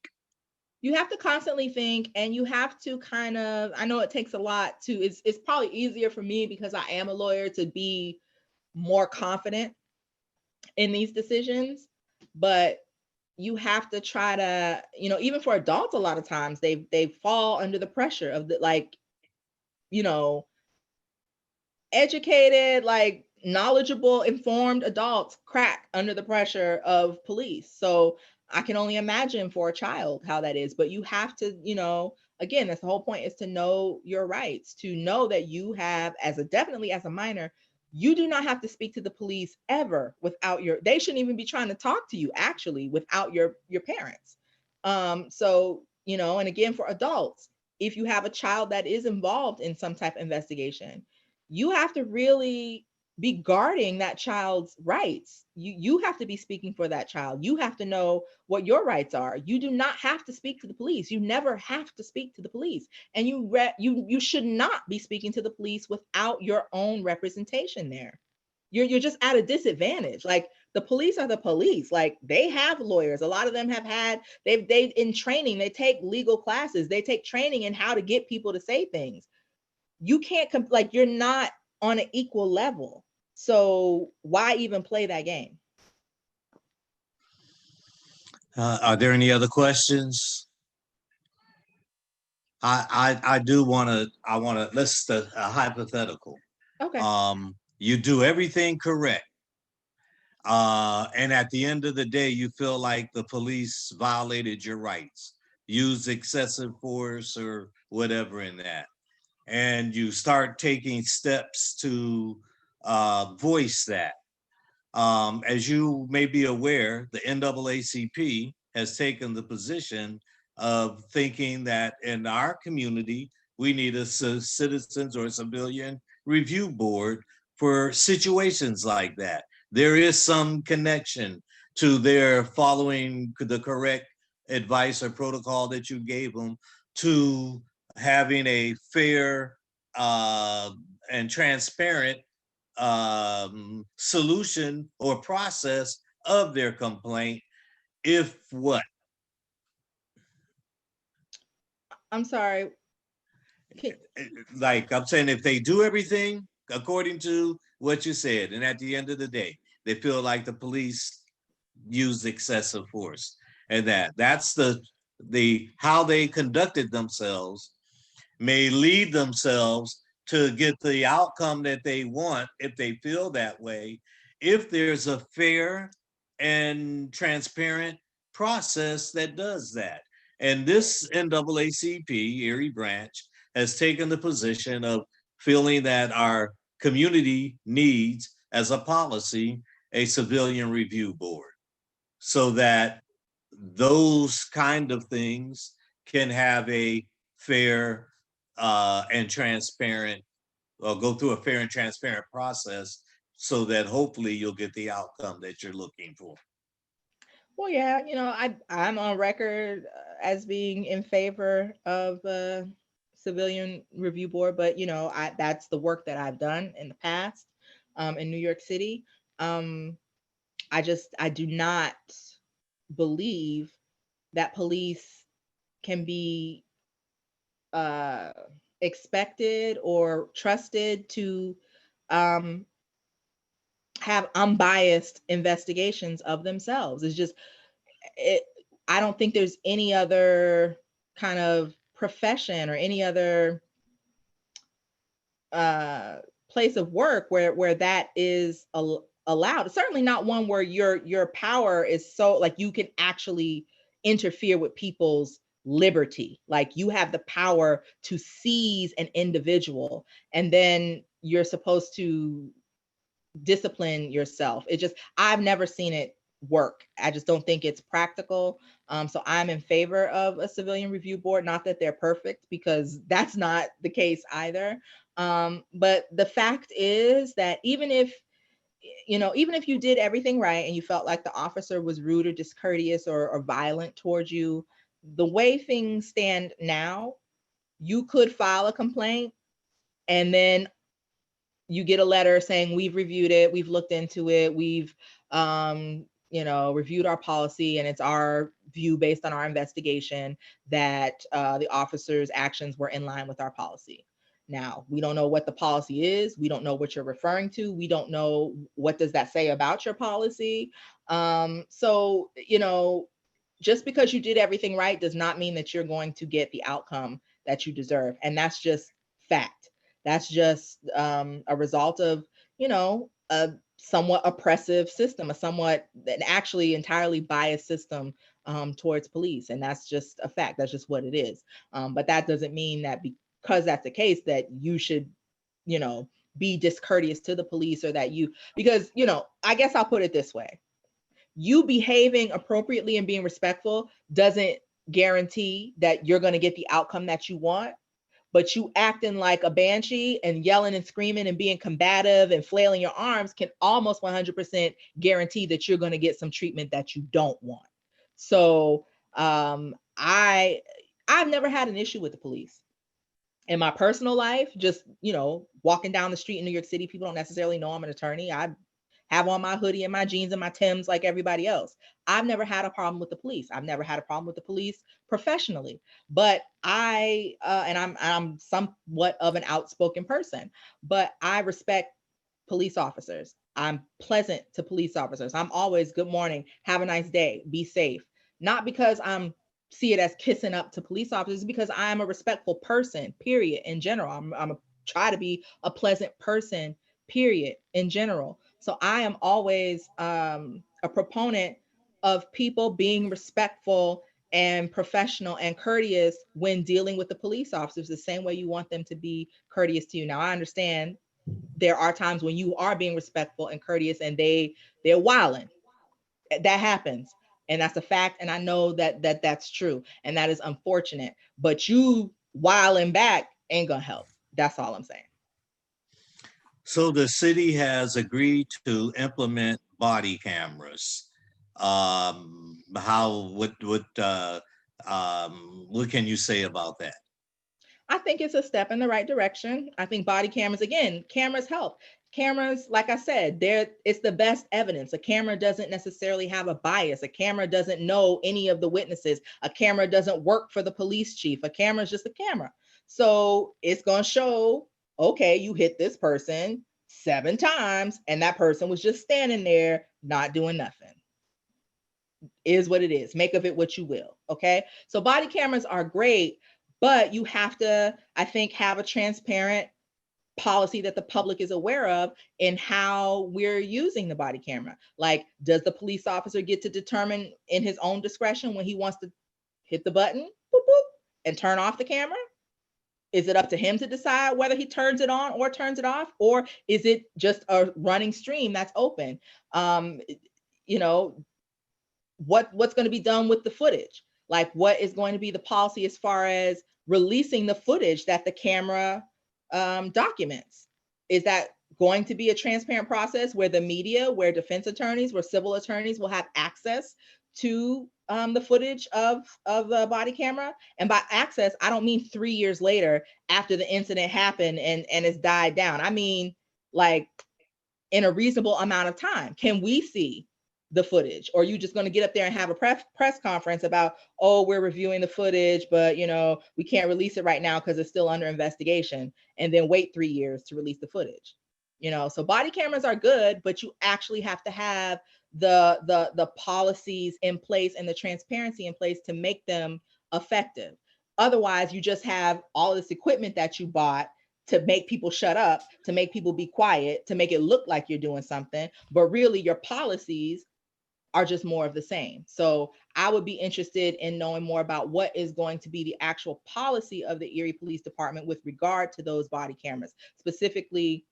You have to constantly think, and you have to kind of, I know it takes a lot to, it's probably easier for me because I am a lawyer to be more confident in these decisions, but you have to try to, you know, even for adults, a lot of times they fall under the pressure of the, like, you know, educated, like knowledgeable, informed adults crack under the pressure of police. So I can only imagine for a child how that is, but you have to, you know, again, that's the whole point, is to know your rights, to know that you have, definitely as a minor, you do not have to speak to the police ever without they shouldn't even be trying to talk to you actually without your parents. So, and again, for adults, if you have a child that is involved in some type of investigation, you have to really be guarding that child's rights. You have to be speaking for that child. You have to know what your rights are. You do not have to speak to the police. You never have to speak to the police. And you should not be speaking to the police without your own representation there. You're just at a disadvantage. Like, the police are the police. Like, they have lawyers. A lot of them they've in training, they take legal classes, they take training in how to get people to say things. You can't like, you're not on an equal level. So why even play that game? Are there any other questions? I do want to, let's a hypothetical. Okay. You do everything correct. And at the end of the day, you feel like the police violated your rights, used excessive force or whatever in that. And you start taking steps to voice that. As you may be aware, the NAACP has taken the position of thinking that in our community, we need a citizens or civilian review board for situations like that. There is some connection to their following the correct advice or protocol that you gave them to having a fair and transparent solution or process of their complaint. If what? I'm sorry. Like I'm saying, if they do everything according to what you said, and at the end of the day, they feel like the police used excessive force, and that's the how they conducted themselves may lead themselves to get the outcome that they want if they feel that way, if there's a fair and transparent process that does that. And this NAACP, Erie branch, has taken the position of feeling that our community needs, as a policy, a civilian review board so that those kind of things can have a fair and transparent, or go through a fair and transparent process so that hopefully you'll get the outcome that you're looking for. Well, yeah, I'm on record as being in favor of the civilian review board, but that's the work that I've done in the past in New York City. I do not believe that police can be expected or trusted to have unbiased investigations of themselves. It's just, I don't think there's any other kind of profession or any other place of work where that is allowed. Certainly not one where your power is so, like, you can actually interfere with people's liberty. Like, you have the power to seize an individual and then you're supposed to discipline yourself. I've never seen it work. I just don't think it's practical. So I'm in favor of a civilian review board. Not that they're perfect, because that's not the case either. But the fact is that even if you did everything right and you felt like the officer was rude or discourteous or violent towards you, the way things stand now, you could file a complaint and then you get a letter saying, we've reviewed it, we've looked into it, we've reviewed our policy, and it's our view based on our investigation that the officer's actions were in line with our policy. Now, we don't know what the policy is. We don't know what you're referring to. We don't know what does that say about your policy. So, just because you did everything right does not mean that you're going to get the outcome that you deserve. And that's just fact. That's just a result of, a somewhat oppressive system, an actually entirely biased system towards police. And that's just a fact. That's just what it is. But that doesn't mean that because that's the case that you should, you know, be discourteous to the police, or that you, because, you know, I guess I'll put it this way. You behaving appropriately and being respectful doesn't guarantee that you're going to get the outcome that you want. But you acting like a banshee and yelling and screaming and being combative and flailing your arms can almost 100% guarantee that you're going to get some treatment that you don't want. So I've never had an issue with the police. In my personal life, just, you know, walking down the street in New York City, people don't necessarily know I'm an attorney. I have on my hoodie and my jeans and my Timbs like everybody else. I've never had a problem with the police. I've never had a problem with the police professionally. But I'm somewhat of an outspoken person, but I respect police officers. I'm pleasant to police officers. I'm always good morning, have a nice day, be safe. Not because I'm see it as kissing up to police officers, because I'm a respectful person, period, in general. I'm try to be a pleasant person, period, in general. So I am always a proponent of people being respectful and professional and courteous when dealing with the police officers, the same way you want them to be courteous to you. Now, I understand there are times when you are being respectful and courteous and they're wilding. That happens. And that's a fact. And I know that's true. And that is unfortunate. But you wilding back ain't gonna help. That's all I'm saying. So the city has agreed to implement body cameras. What can you say about that? I think it's a step in the right direction. I think body cameras, again, cameras help. Cameras, like I said, it's the best evidence. A camera doesn't necessarily have a bias. A camera doesn't know any of the witnesses. A camera doesn't work for the police chief. A camera is just a camera. So it's going to show, okay, you hit this person 7 times and that person was just standing there not doing nothing. Is what it is. Make of it what you will. Okay. So body cameras are great, but you have to, I think, have a transparent policy that the public is aware of in how we're using the body camera. Like, does the police officer get to determine in his own discretion when he wants to hit the button, boop, boop, and turn off the camera? Is it up to him to decide whether he turns it on or turns it off? Or is it just a running stream that's open? You know, what's going to be done with the footage? Like, what is going to be the policy as far as releasing the footage that the camera documents? Is that going to be a transparent process where the media, where defense attorneys, where civil attorneys will have access to the footage of the body camera? And by access, I don't mean 3 years later after the incident happened and it's died down. I mean, like, in a reasonable amount of time. Can we see the footage? Or are you just going to get up there and have a press conference about, oh, we're reviewing the footage, but, you know, we can't release it right now because it's still under investigation, and then wait 3 years to release the footage? You know, so body cameras are good, but you actually have to have the policies in place and the transparency in place to make them effective. Otherwise, you just have all this equipment that you bought to make people shut up, to make people be quiet, to make it look like you're doing something, but really your policies are just more of the same. So I would be interested in knowing more about what is going to be the actual policy of the Erie Police Department with regard to those body cameras. Specifically,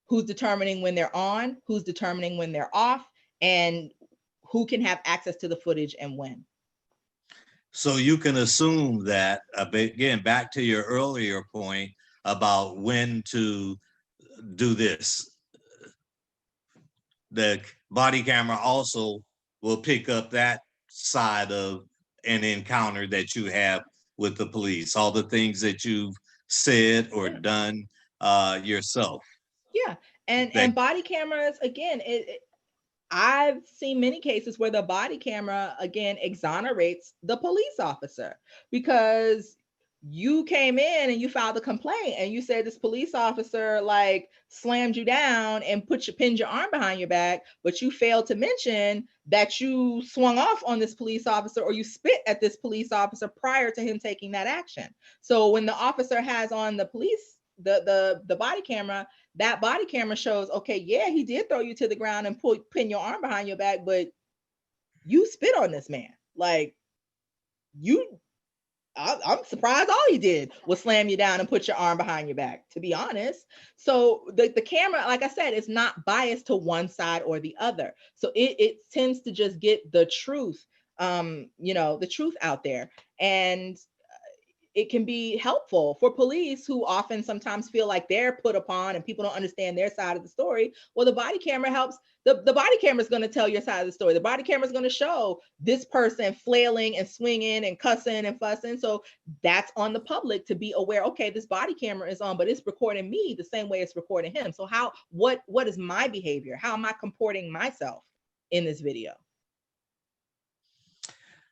who's determining when they're on, who's determining when they're off, and who can have access to the footage and when. So you can assume that, again, back to your earlier point about when to do this, the body camera also will pick up that side of an encounter that you have with the police, all the things that you've said or done yourself. Yeah, and body cameras, again, I've seen many cases where the body camera, again, exonerates the police officer, because you came in and you filed a complaint and you said this police officer like slammed you down and pinned your arm behind your back, but you failed to mention that you swung off on this police officer or you spit at this police officer prior to him taking that action. So when the officer has on the police, the body camera, that body camera shows, okay, yeah, he did throw you to the ground and pin your arm behind your back, but you spit on this man. Like, I'm surprised all he did was slam you down and put your arm behind your back, to be honest. So the camera, like I said, is not biased to one side or the other. So it tends to just get the truth, the truth out there. And it can be helpful for police who often sometimes feel like they're put upon and people don't understand their side of the story. Well, the body camera helps. The body camera is going to tell your side of the story. The body camera is going to show this person flailing and swinging and cussing and fussing. So that's on the public to be aware. Okay, this body camera is on, but it's recording me the same way it's recording him. So what is my behavior? How am I comporting myself in this video?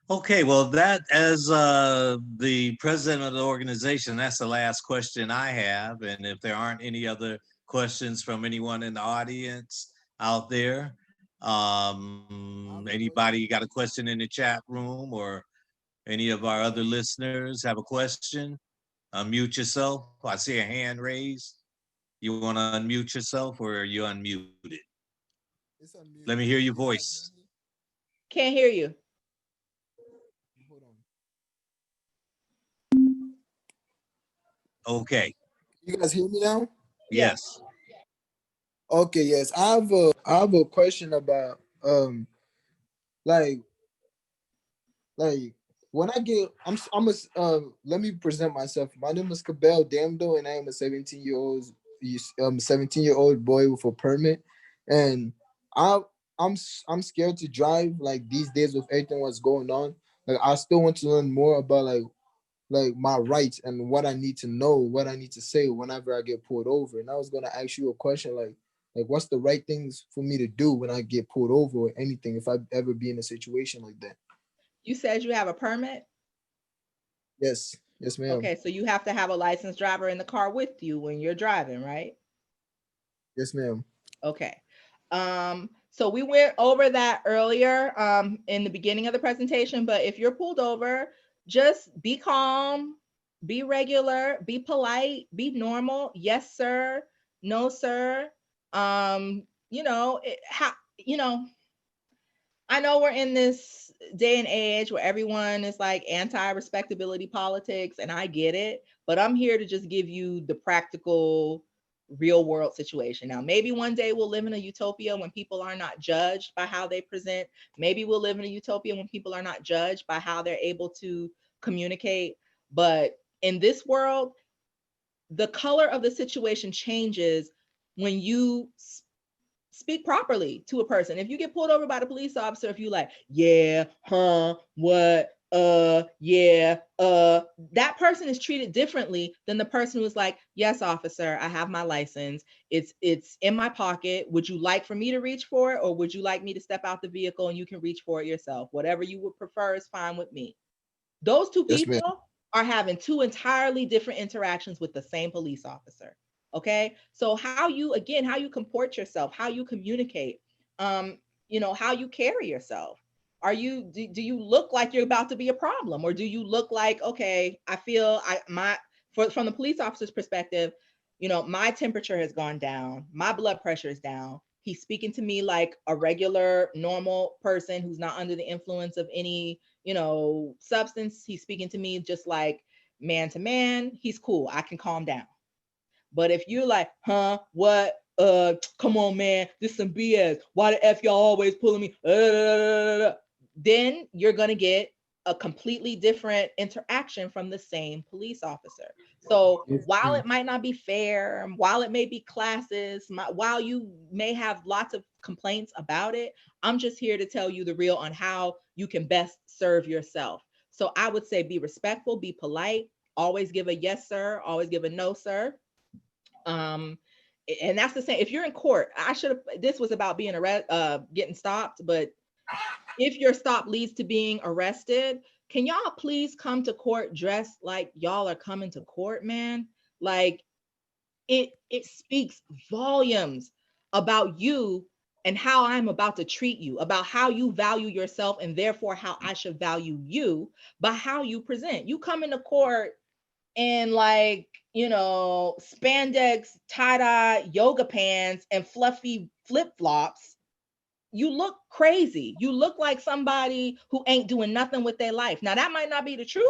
Okay, well, that as the president of the organization, that's the last question I have. And if there aren't any other questions from anyone in the audience out there, anybody got a question in the chat room, or any of our other listeners have a question? Unmute yourself. I see a hand raised. You want to unmute yourself, or are you unmuted? Let me hear your voice. Can't hear you. Okay. You guys hear me now? Yes. Okay, yes. I have a question about like when I get let me present myself. My name is Cabell Damdo, and I am a 17-year-old boy with a permit. And I'm scared to drive like these days with everything what's going on. Like I still want to learn more about like my rights and what I need to know, what I need to say whenever I get pulled over. And I was gonna ask you a question like what's the right things for me to do when I get pulled over or anything if I ever be in a situation like that. You said you have a permit? Yes, ma'am. Okay, so you have to have a licensed driver in the car with you when you're driving, right? Yes, ma'am. Okay. So we went over that earlier in the beginning of the presentation, but if you're pulled over, just be calm, be regular, be polite, be normal. Yes, sir. No, sir. I know we're in this day and age where everyone is like anti-respectability politics, and I get it, but I'm here to just give you the practical real world situation. Now, maybe one day we'll live in a utopia when people are not judged by how they present. Maybe we'll live in a utopia when people are not judged by how they're able to communicate. But in this world, the color of the situation changes when you speak properly to a person. If you get pulled over by the police officer, if you like, yeah, huh, what, yeah, that person is treated differently than the person who's like, yes, officer, I have my license. It's in my pocket. Would you like for me to reach for it, or would you like me to step out the vehicle and you can reach for it yourself? Whatever you would prefer is fine with me. Those two people are having two entirely different interactions with the same police officer. Okay, so how you comport yourself, how you communicate, how you carry yourself. Do you look like you're about to be a problem, or do you look like, okay, I feel from the police officer's perspective, my temperature has gone down, my blood pressure is down. He's speaking to me like a regular, normal person who's not under the influence of any, substance. He's speaking to me just like man to man. He's cool. I can calm down. But if you're like, huh, what, come on, man, this is some BS. Why the F y'all always pulling me? Then you're going to get a completely different interaction from the same police officer. So while it might not be fair, while it may be classist, while you may have lots of complaints about it, I'm just here to tell you the real on how you can best serve yourself. So I would say be respectful, be polite, always give a yes, sir, always give a no, sir. And that's the same. If you're in court, this was about being getting stopped, but if your stop leads to being arrested, can y'all please come to court dressed like y'all are coming to court, man? Like it speaks volumes about you and how I'm about to treat you, about how you value yourself, and therefore how I should value you by how you present. You come into court and like, spandex, tie-dye, yoga pants, and fluffy flip-flops, you look crazy. You look like somebody who ain't doing nothing with their life. Now that might not be the truth,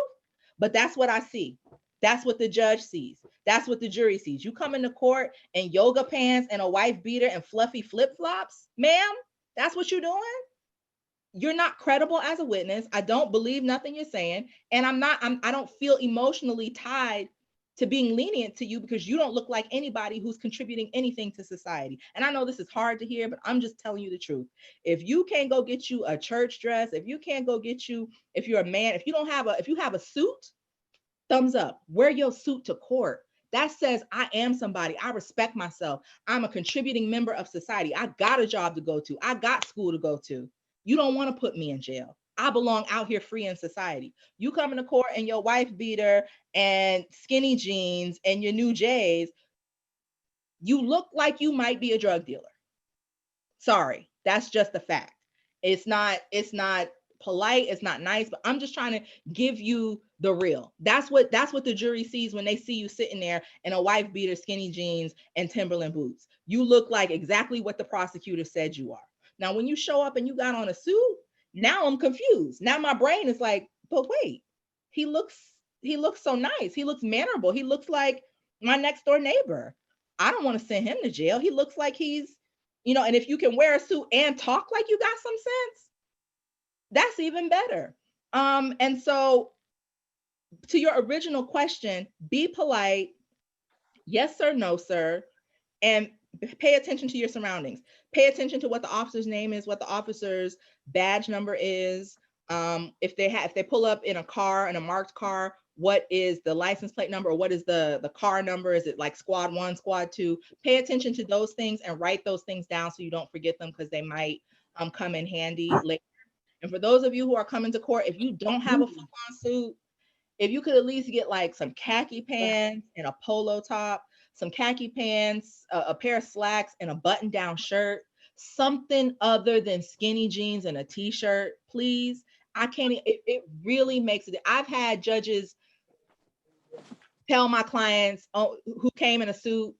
but that's what I see. That's what the judge sees. That's what the jury sees. You come into court in yoga pants and a wife beater and fluffy flip-flops, ma'am, that's what you're doing? You're not credible as a witness. I don't believe nothing you're saying. And I don't feel emotionally tied to being lenient to you because you don't look like anybody who's contributing anything to society. And I know this is hard to hear, but I'm just telling you the truth. If you can't go get you a church dress, if you can't go get you, if you're a man, if you have a suit, thumbs up, wear your suit to court. That says I am somebody. I respect myself. I'm a contributing member of society. I got a job to go to. I got school to go to. You don't want to put me in jail. I belong out here free in society. You come into court in your wife beater and skinny jeans and your new J's, you look like you might be a drug dealer. Sorry, that's just a fact. It's not polite, it's not nice, but I'm just trying to give you the real. That's what the jury sees when they see you sitting there in a wife beater, skinny jeans, and Timberland boots. You look like exactly what the prosecutor said you are. Now, when you show up and you got on a suit, now I'm confused. Now my brain is like, but wait, he looks so nice. He looks mannerable. He looks like my next door neighbor. I don't want to send him to jail. He looks like he's, and if you can wear a suit and talk like you got some sense, that's even better. And so to your original question, be polite. Yes, sir, no, sir. And pay attention to your surroundings. Pay attention to what the officer's name is, what the officer's badge number is. If they pull up in a marked car, what is the license plate number, or what is the car number? Is it like squad 1, squad 2? Pay attention to those things and write those things down so you don't forget them, because they might come in handy later. And for those of you who are coming to court, if you don't have a full-on suit, if you could at least get like some khaki pants and a polo top, some khaki pants, a pair of slacks, and a button-down shirt, something other than skinny jeans and a t-shirt, please. I can't, it really makes it. I've had judges tell my clients who came in a suit,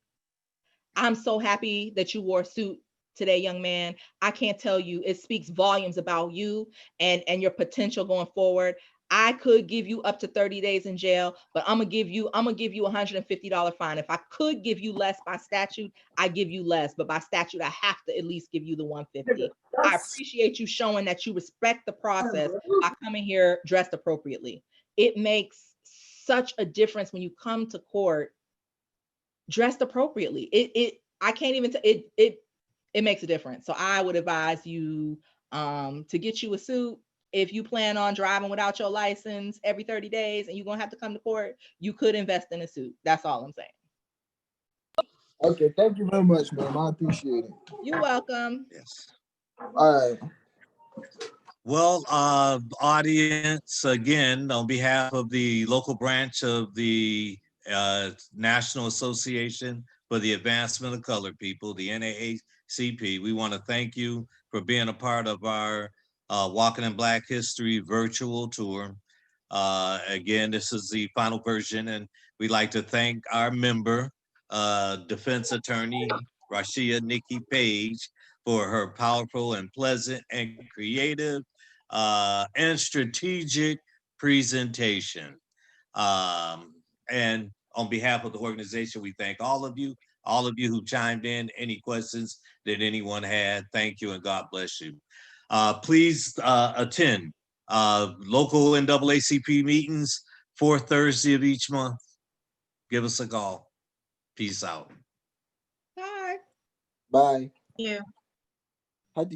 I'm so happy that you wore a suit today, young man. I can't tell you, it speaks volumes about you and your potential going forward. I could give you up to 30 days in jail, but I'm gonna give you a $150 fine. If I could give you less by statute, I give you less, but by statute, I have to at least give you the $150. I appreciate you showing that you respect the process by coming here dressed appropriately. It makes such a difference when you come to court dressed appropriately. It makes a difference. So I would advise you to get you a suit. If you plan on driving without your license every 30 days and you're gonna have to come to court, you could invest in a suit. That's all I'm saying. Okay, thank you very much, ma'am. I appreciate it. You're welcome. Yes. All right. Well, audience, again, on behalf of the local branch of the National Association for the Advancement of Colored People, the NAACP, we want to thank you for being a part of our Walking in Black History virtual tour. Again, this is the final version, and we'd like to thank our member, defense attorney, Rashia Nikki Page, for her powerful and pleasant and creative and strategic presentation. And on behalf of the organization, we thank all of you who chimed in. Any questions that anyone had, thank you and God bless you. Please attend local NAACP meetings 4th Thursday of each month. Give us a call. Peace out. Bye. Bye. You.